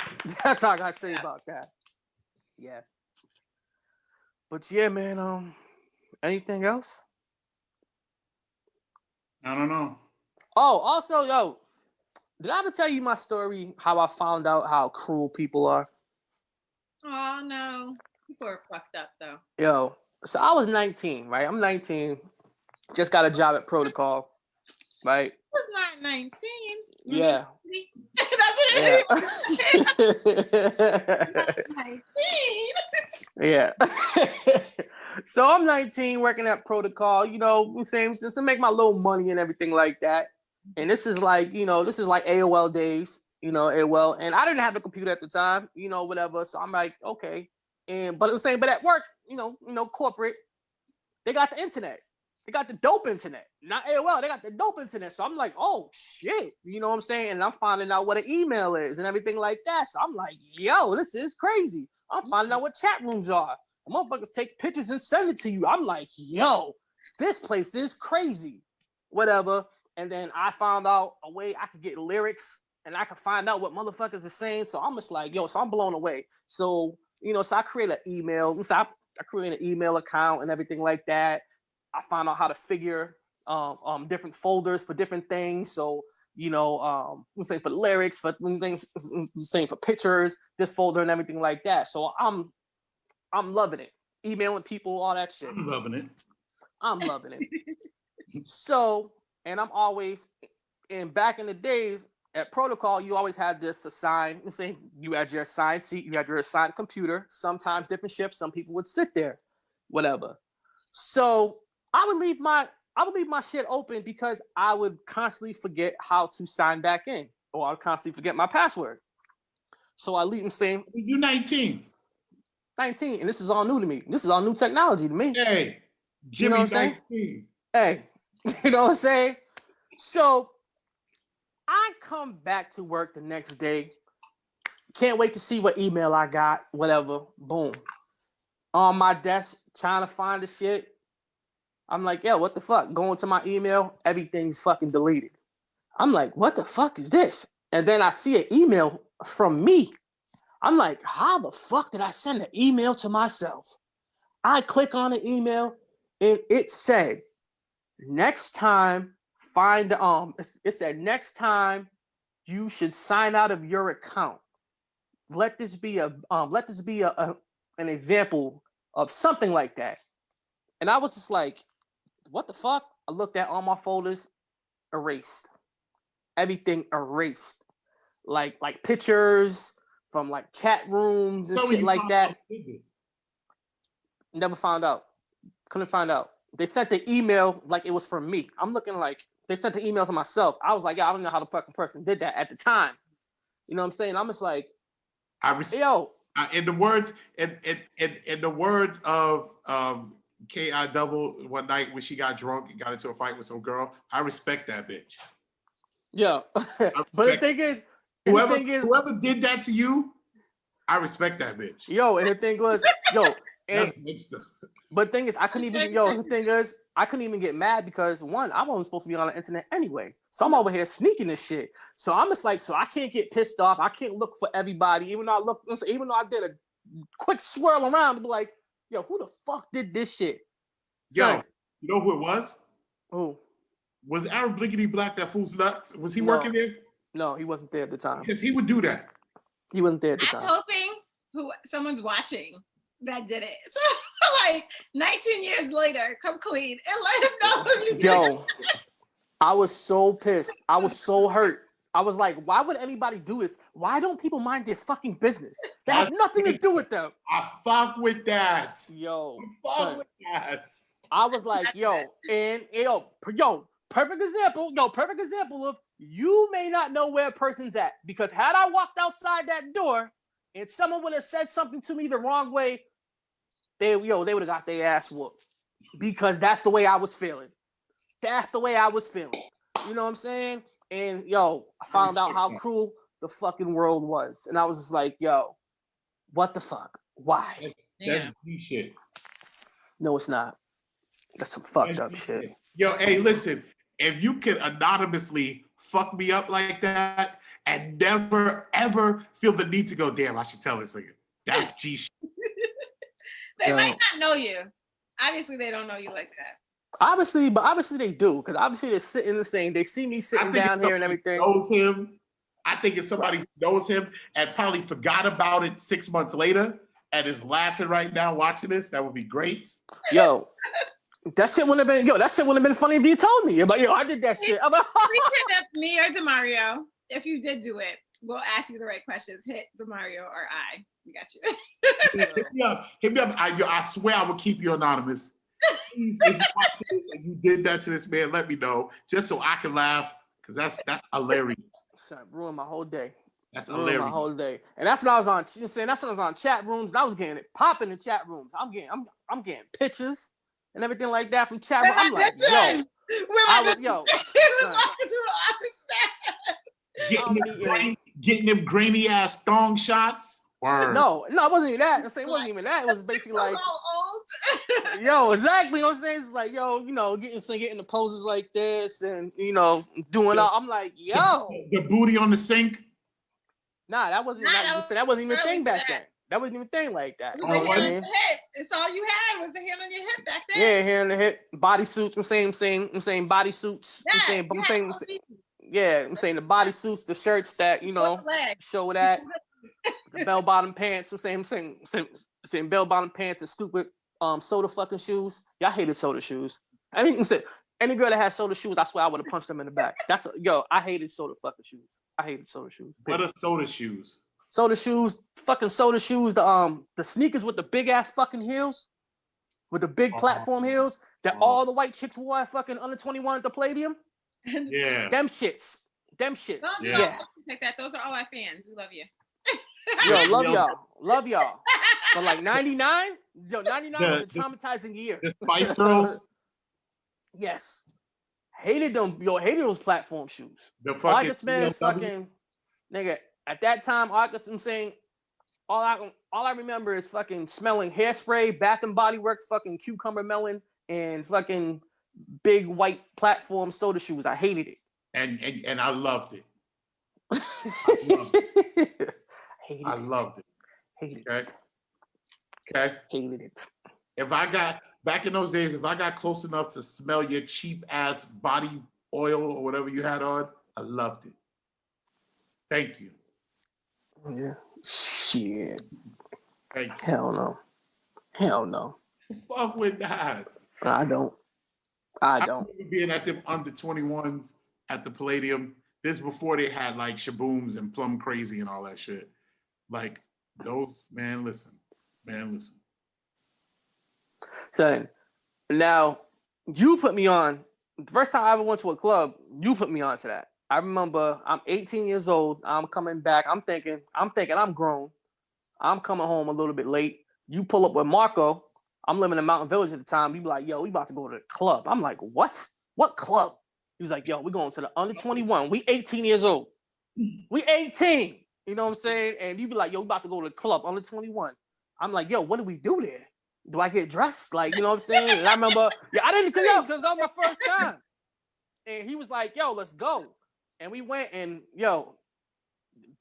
That's all I gotta say about that. Yeah. But yeah, man. Anything else? I don't know. Oh, also, yo, did I ever tell you my story? How I found out how cruel people are? Oh no. People are fucked up though. Yo, so I was 19, right? I'm 19. Just got a job at Protocol, right? I was not 19. Yeah. That's what it is. 19. Yeah. So I'm 19 working at Protocol, you know, I'm saying, just to make my little money and everything like that. And this is like AOL days, AOL. And I didn't have a computer at the time, whatever. So I'm like, okay. But I'm saying, but at work, corporate, they got the internet. They got the dope internet. Not AOL, they got the dope internet. So I'm like, oh shit. You know what I'm saying? And I'm finding out what an email is and everything like that. So I'm like, yo, this is crazy. I'm finding out what chat rooms are. The motherfuckers take pictures and send it to you. I'm like, yo, this place is crazy. Whatever. And then I found out a way I could get lyrics and I could find out what motherfuckers are saying. So I'm just like, yo, so I'm blown away. So, so I create an email. So I create an email account and everything like that. I found out how to figure different folders for different things. So, I'm saying for lyrics, for things, saying for pictures, this folder and everything like that. So I'm loving it. Emailing people, all that shit. I'm loving it. So, and I'm always, and back in the days at Protocol, you always had this assigned, you had your assigned seat, you had your assigned computer, sometimes different shifts, some people would sit there, whatever. So I would leave my shit open because I would constantly forget how to sign back in, or I would constantly forget my password. So I leave them saying, you're 19. 19, and this is all new to me. This is all new technology to me. Hey, Jimmy, 19. Hey, you know what I'm saying? So I come back to work the next day. Can't wait to see what email I got, whatever. Boom. On my desk, trying to find the shit. I'm like, yo, what the fuck? Going to my email, everything's fucking deleted. I'm like, what the fuck is this? And then I see an email from me. I'm like, how the fuck did I send an email to myself? I click on the email and it said, next time, it said, next time you should sign out of your account. Let this be an example of something like that. And I was just like, what the fuck? I looked at all my folders, erased. Everything erased. Like pictures from like chat rooms and shit like that. Never found out. Couldn't find out. They sent the email like it was for me. I'm looking like they sent the email to myself. I was like, yeah, I don't know how the fucking person did that at the time. You know what I'm saying? I'm just like, in the words of K.I. Double one night when she got drunk and got into a fight with some girl, I respect that bitch. Yeah. But the thing is, whoever did that to you, I respect that bitch. Yo, and the thing was, that's gangster. But the thing is, I couldn't even get mad because one, I wasn't supposed to be on the internet anyway. So I'm over here sneaking this shit. So I'm just like, so I can't get pissed off. I can't look for everybody, even though I did a quick swirl around and be like, yo, who the fuck did this shit? Yo, you know who it was? Who? Was Aaron Blinkety Black that fool's nuts? Was he working there? No, he wasn't there at the time. Because he would do that. He wasn't there at the time. I'm hoping someone's watching that did it. So like 19 years later, come clean and let him know if you did. Yo, I was so pissed. I was so hurt. I was like, why would anybody do this? Why don't people mind their fucking business? That has nothing to do with them. I fuck with that. Yo, fuck with that. I was like, perfect example of you may not know where a person's at. Because had I walked outside that door and someone would have said something to me the wrong way, they would have got their ass whooped. Because that's the way I was feeling. That's the way I was feeling. You know what I'm saying? And I found out how cruel the fucking world was. And I was just like, what the fuck? Why? That's G shit. No, it's not. That's some fucked up shit. Yo, hey, listen, if you could anonymously fuck me up like that and never, ever feel the need to go, damn, I should tell this nigga. That's G shit. They might not know you. Obviously, they don't know you like that. Obviously they do, because obviously they're sitting the same. They see me sitting down here and everything. Knows him. I think it's somebody who knows him and probably forgot about it 6 months later and is laughing right now watching this. That would be great. Yo, that shit wouldn't have been funny if you told me. But I did that shit. I'm like, please hit up me or DeMario. If you did do it, we'll ask you the right questions. Hit DeMario or I. We got you. Hit me up. I swear I will keep you anonymous. Please, if you watch this and you did that to this man, let me know just so I can laugh, because that's hilarious. Ruined my whole day. That's hilarious. My whole day, and that's when I was on. You saying that's when I was on chat rooms. And I was getting it popping in chat rooms. I'm getting pictures and everything like that from chat rooms. I'm like, getting them grainy ass thong shots. Word. No, it wasn't even that. It wasn't even that. It was basically like, exactly. You know what I'm saying? It's like, getting the poses like this and doing all. I'm like, the booty on the sink. Nah, that wasn't even a thing back then. That wasn't even a thing like that. It's all you had was the hand on your hip back then. Yeah, hand on the hip, bodysuits. I'm saying bodysuits. I'm saying the bodysuits, the shirts that show that. The bell-bottom pants. I'm saying bell-bottom pants and stupid soda fucking shoes. Y'all hated soda shoes. I mean, any girl that had soda shoes, I swear I would have punched them in the back. I hated soda fucking shoes. I hated soda shoes. What are soda shoes? Soda shoes, fucking soda shoes. The sneakers with the big ass fucking heels, with the big platform heels that all the white chicks wore at fucking under 21 at the Palladium. Yeah, them shits. Yeah, like that. Those are all our fans. We love you. Love y'all. But like 99 was a traumatizing year. The Spice Girls. Yes. Hated them. Hated those platform shoes. The fucking man is fucking nigga. At that time, I'm saying all I remember is fucking smelling hairspray, Bath and Body Works, fucking cucumber melon, and fucking big white platform soda shoes. I hated it. And I loved it. I loved it. Hated it. Okay. Hated it. If I got back in those days, if I got close enough to smell your cheap ass body oil or whatever you had on, I loved it. Thank you. Yeah. Shit. Thank you. Hell no. Hell no. Fuck with that. I don't. I remember being at them under 21s at the Palladium. This before they had like Shabooms and Plum Crazy and all that shit. Like those, man, listen. So now you put me on. The first time I ever went to a club, you put me on to that. I remember I'm 18 years old. I'm coming back. I'm thinking I'm grown. I'm coming home a little bit late. You pull up with Marco. I'm living in Mountain Village at the time. You be like, yo, we about to go to the club. I'm like, what? What club? He was like, yo, we're going to the under 21. We 18 years old. We 18. You know what I'm saying? And you be like, yo, we about to go to the club, under 21. I'm like, yo, what do we do there? Do I get dressed? Like, you know what I'm saying? And I remember, I didn't because that was my first time. And he was like, yo, let's go. And we went and, yo,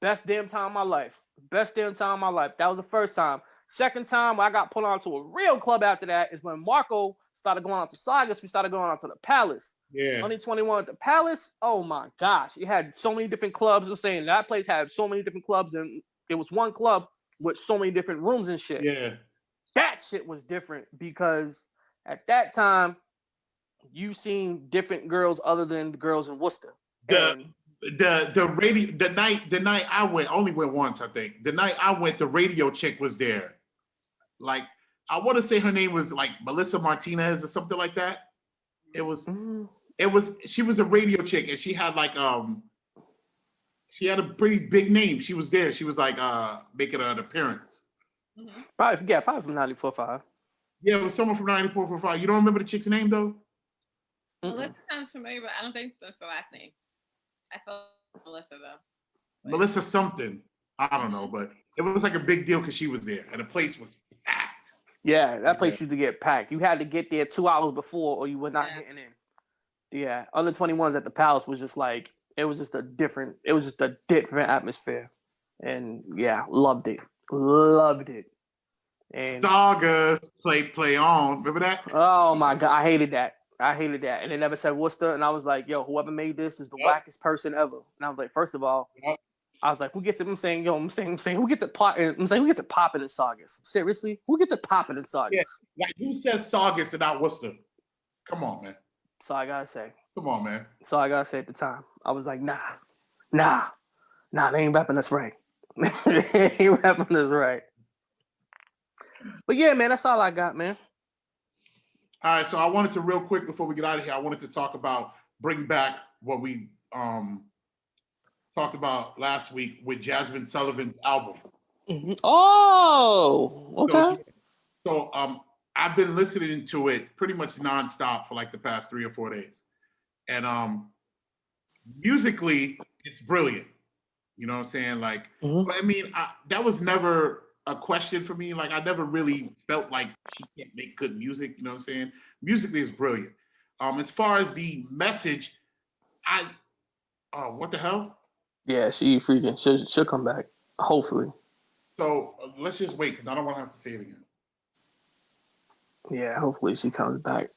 best damn time of my life. Best damn time of my life. That was the first time. Second time I got put on to a real club after that is when Marco started going out to Saugus. We started going out to the Palace. Yeah. Only 21 at the Palace. Oh my gosh. It had so many different clubs. I was saying that place had so many different clubs, and it was one club with so many different rooms and shit. Yeah. That shit was different because at that time you seen different girls other than the girls in Worcester. The night I went, only went once, I think. The night I went, the radio chick was there. Like, I want to say her name was like Melissa Martinez or something like that. She was a radio chick, and she had like she had a pretty big name. She was there. She was like making an appearance. Probably from 94.5. Yeah, it was someone from 94.5. You don't remember the chick's name though? Melissa sounds familiar, but I don't think that's the last name. I felt Melissa though. Melissa something. I don't know, but it was like a big deal because she was there, and the place was packed. Yeah, that place used to get packed. You had to get there 2 hours before, or you were not getting in. Yeah, under 21s at the Palace was just like it was just a different atmosphere, and yeah, loved it. And Saga play on. Remember that? Oh my god, I hated that. And they never said Worcester, and I was like, yo, whoever made this is the wackest person ever. And I was like, first of all, I was like, who gets it? I'm saying, who gets it popping? Who gets it popping in Saugus? Seriously, who gets it popping in Saugus? Yeah, like who says Saugus and not Worcester? Come on, man. So I gotta say. Come on, man. So I gotta say at the time, I was like, nah, they ain't rapping this right. They ain't rapping this right. But yeah, man, that's all I got, man. All right, so I wanted to real quick before we get out of here, I wanted to talk about bring back what we talked about last week with Jasmine Sullivan's album. Oh, okay. So I've been listening to it pretty much nonstop for like the past 3 or 4 days, and musically it's brilliant. You know what I'm saying? Like, but I mean, that was never a question for me. Like, I never really felt like she can't make good music. You know what I'm saying? Musically, it's brilliant. As far as the message, what the hell? Yeah, she'll come back. Hopefully. So let's just wait because I don't want to have to say it again. Yeah, hopefully she comes back.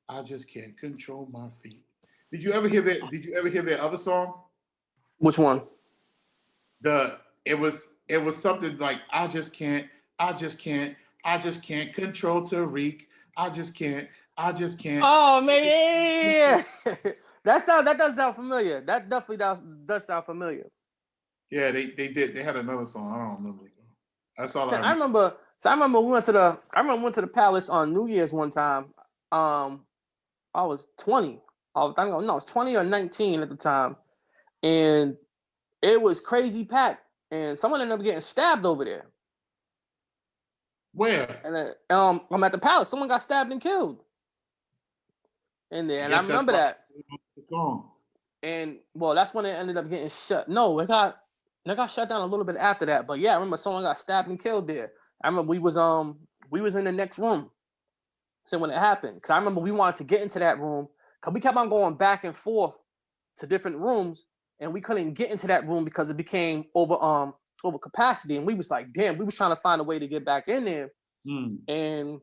I just can't control my feet. Did you ever hear that? Did you ever hear their other song? Which one? It was something like I just can't control Tariq. I just can't. Oh man, yeah. That does sound familiar. That definitely does sound familiar. Yeah, they did. They had another song. I don't remember. That's all I remember. I remember we went to the Palace on New Year's one time. I was 20. I was 20 or 19 at the time, and it was crazy packed. And someone ended up getting stabbed over there. Where? And then, I'm at the Palace. Someone got stabbed and killed in there, and I remember that. And well, that's when it ended up getting shut. No, it got shut down a little bit after that. But yeah, I remember someone got stabbed and killed there. I remember we was in the next room. So when it happened, because I remember we wanted to get into that room, because we kept on going back and forth to different rooms, and we couldn't get into that room because it became over capacity. And we was like, damn, we was trying to find a way to get back in there. And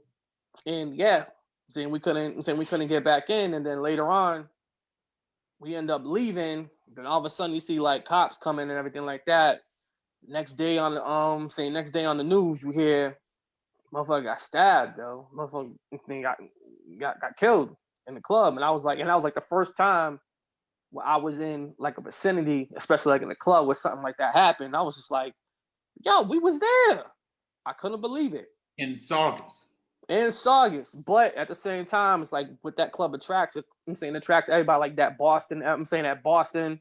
yeah, saying we couldn't get back in. And then later on, we end up leaving. Then all of a sudden you see like cops coming and everything like that. Next day on the news, you hear Motherfucker got stabbed, though. Motherfucker got killed in the club. And I was like, the first time where I was in like a vicinity, especially like in the club where something like that happened. I was just like, yo, we was there. I couldn't believe it. In Saugus. But at the same time, it's like with that club attracts, I'm saying it attracts everybody like that Boston. I'm saying that Boston,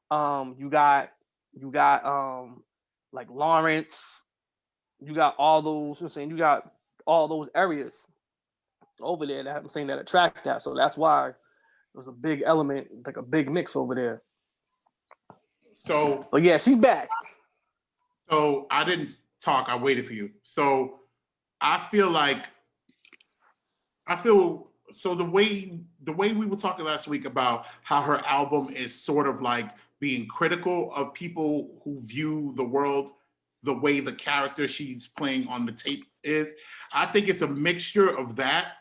you got like Lawrence, you got all those, I'm saying you got all those areas over there that I'm saying that attract that. So that's why there's a big element, like a big mix over there. So, but yeah, she's back. So I didn't talk, I waited for you. So I feel so the way we were talking last week about how her album is sort of like being critical of people who view the world the way the character she's playing on the tape is. I think it's a mixture of that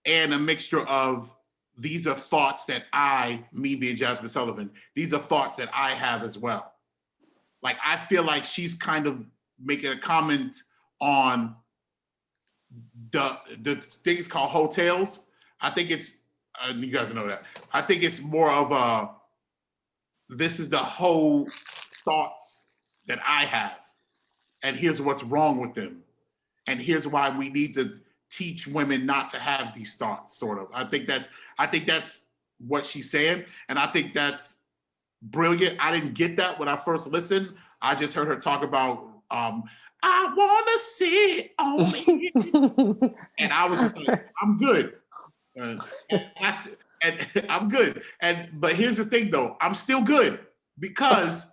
and a mixture of these are thoughts that me being Jasmine Sullivan, these are thoughts that I have as well. Like, I feel like she's kind of making a comment on the things called hotels. I think it's, you guys know that. I think it's more of this is the whole thoughts that I have. And here's what's wrong with them. And here's why we need to teach women not to have these thoughts, sort of. I think that's what she's saying. And I think that's brilliant. I didn't get that when I first listened. I just heard her talk about, I want to sit on me. And I was just like, I'm good. And I'm good. But here's the thing, though. I'm still good because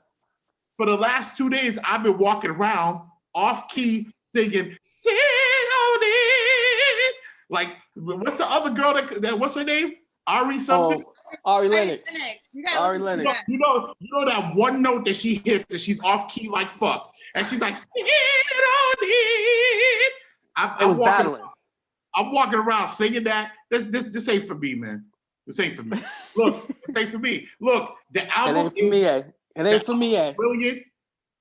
for the last 2 days, I've been walking around off key singing, sit on it. Like, what's the other girl that what's her name? Ari something? Oh, Ari Lennox. Ari Lennox. You know that one note that she hits that she's off key like fuck. And she's like, sit on it. I'm walking around singing that. This ain't for me, man. This ain't for me. Look, this ain't for me. Look, the album It ain't for me. Brilliant.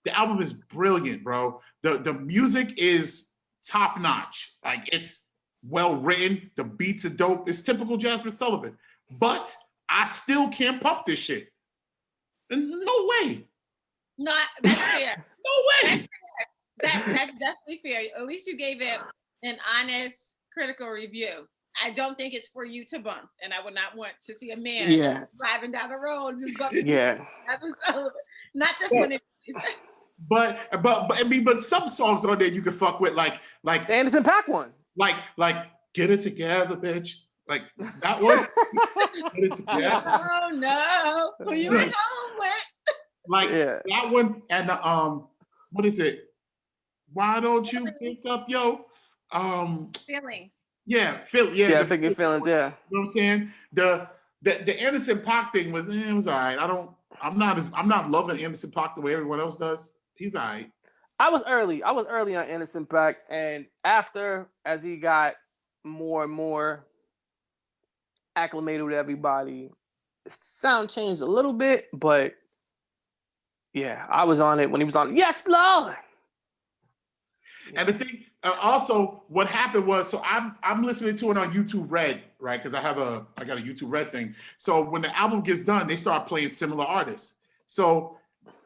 The album is brilliant, bro. The music is top notch. Like, it's well written. The beats are dope. It's typical Jasmine Sullivan. But I still can't pump this shit. No way. That's fair. No way. That's definitely fair. At least you gave it an honest, critical review. I don't think it's for you to bump, and I would not want to see a man driving down the road just bumping. Yeah. Not this one. But I mean, some songs on there you can fuck with, like the Anderson .Paak one. Like Get It Together, bitch. Like that one. Get It Together. Oh no. Who you at home with? Like that one and the what is it? Why don't you pick up your feelings? Yeah, pick your feelings. Yeah, you know what I'm saying. The Anderson .Paak thing was it was all right. I'm not loving Anderson .Paak the way everyone else does. He's all right. I was early on Anderson .Paak, and after as he got more and more acclimated with everybody, the sound changed a little bit, but yeah, I was on it when he was on. Yes, Lord. And the thing, also, what happened was, so I'm listening to it on YouTube Red, right? Because I got a YouTube Red thing. So when the album gets done, they start playing similar artists. So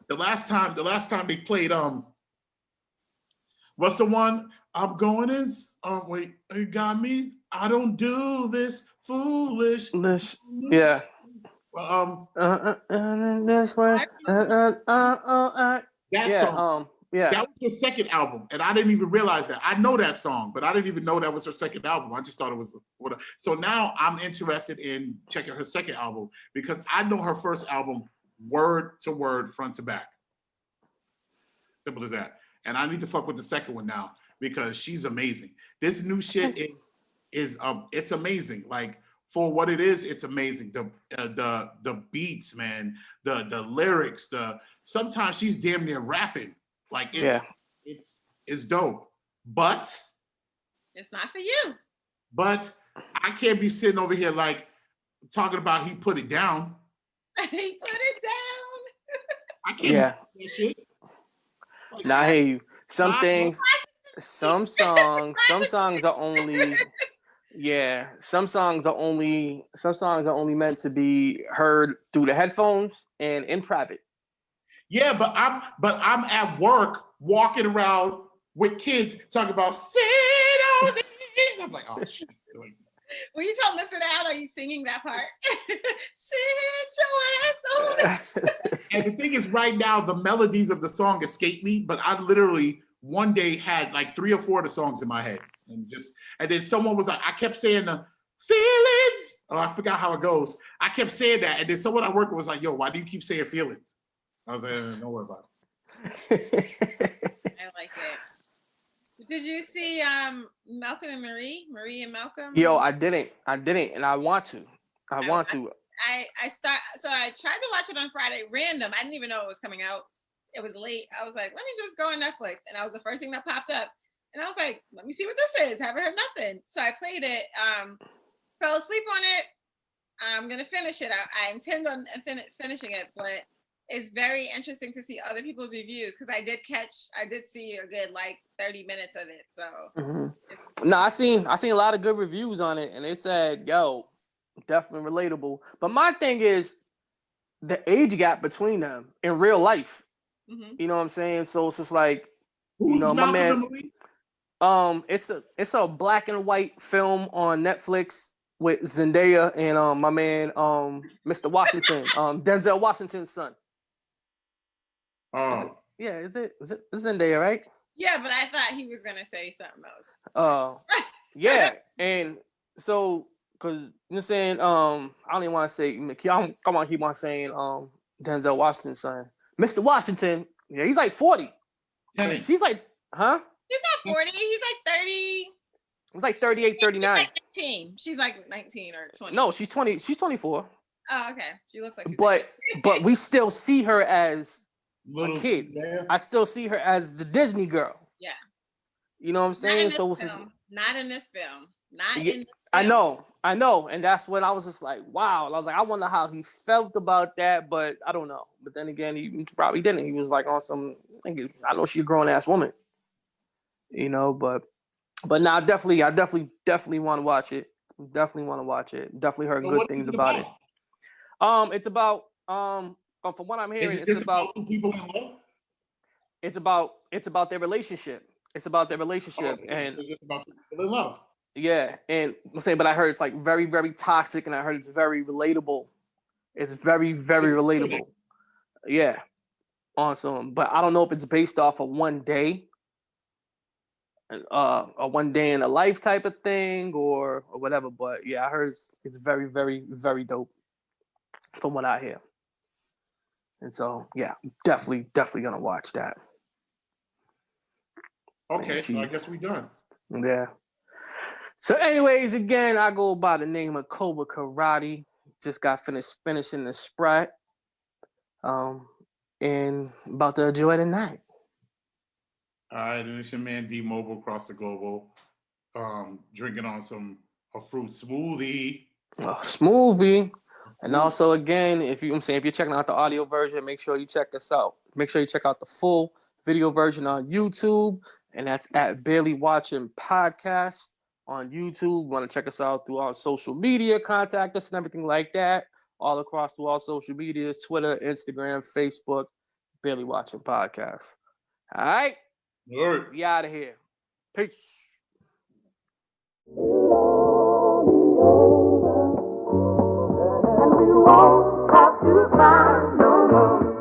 the last time they played, what's the one? I'm going in. Wait, you got me. I don't do this foolish. Yeah. This way. That song. Yeah. That was her second album, and I didn't even realize that. I know that song, but I didn't even know that was her second album. I just thought it was whatever. So now I'm interested in checking her second album because I know her first album word to word, front to back. Simple as that. And I need to fuck with the second one now because she's amazing. This new shit is it's amazing. Like, for what it is, it's amazing. The beats, man, the lyrics, sometimes she's damn near rapping. Like it's dope. But it's not for you. But I can't be sitting over here like talking about he put it down. He put it down. I can't do that shit. Like, I hear you. Some things. Some songs are only. Yeah, some songs are only meant to be heard through the headphones and in private. Yeah, but I'm at work walking around with kids talking about sit on it. I'm like, oh shit. When you tell them to sit down, are you singing that part? Sit your ass on. And the thing is, right now, the melodies of the song escape me, but I literally one day had like 3 or 4 of the songs in my head. And then someone was like, I kept saying the feelings. Oh, I forgot how it goes. I kept saying that. And then someone I worked with was like, yo, why do you keep saying feelings? I was like, don't worry about it. I like it. Did you see Malcolm and Marie and Malcolm? Yo, I didn't, and I want to. I tried to watch it on Friday, random. I didn't even know it was coming out. It was late. I was like, let me just go on Netflix, and that was the first thing that popped up. And I was like, let me see what this is. Haven't heard nothing. So I played it. Fell asleep on it. I'm gonna finish it. I intend on finishing it, but it's very interesting to see other people's reviews because I did see a good like 30 minutes of it. So no, I seen a lot of good reviews on it, and they said, yo, definitely relatable. But my thing is the age gap between them in real life. You know what I'm saying? So it's just like, you know, my man. It's a black and white film on Netflix with Zendaya and my man Mr. Washington, Denzel Washington's son. Is it Zendaya, right? Yeah, but I thought he was gonna say something else. Yeah, and so because you know what I'm saying, I don't even want to say come on, keep on saying Denzel Washington's son, Mr. Washington. Yeah, he's like 40. She's like, huh? He's not 40. He's like 30. He's like 38, 39. She's like 19. She's like 19 or 20. No, she's 20. She's 24. Oh, okay. She looks like she's but we still see her as a kid. Yeah. I still see her as the Disney girl. Yeah. You know what I'm saying? Not in this film. Not in this film. I know. And that's when I was just like, wow. I was like, I wonder how he felt about that, but I don't know. But then again, he probably didn't. He was like on some, I know she's a grown ass woman. You know, but now I definitely want to watch it. Definitely want to watch it. Definitely heard good things about it. It's about from what I'm hearing, it's about two people in love. It's about their relationship. It's about their relationship, and it's about two people in love. Yeah, and I'm saying, but I heard it's like very, very toxic, and I heard it's very relatable. It's very, very relatable. Yeah, awesome. But I don't know if it's based off of one day. A one day in a life type of thing or whatever, but yeah, I heard it's very, very, very dope from what I hear. And so yeah, definitely gonna watch that. Okay, so I guess we're done. Yeah. So anyways, again, I go by the name of Cobra Karate. Just got finishing the Sprite. And about to enjoy the night. All right, and it's your man D Mobile across the global, drinking on a fruit smoothie. Smoothie. And also, again, if you're checking out the audio version, make sure you check us out. Make sure you check out the full video version on YouTube, and that's at BarelyWatchingPodcast on YouTube. You want to check us out through our social media, contact us and everything like that, all across through all social medias, Twitter, Instagram, Facebook, Barely Watching Podcast. All right? All right. We out of here. Peace. And we won't have to find no more.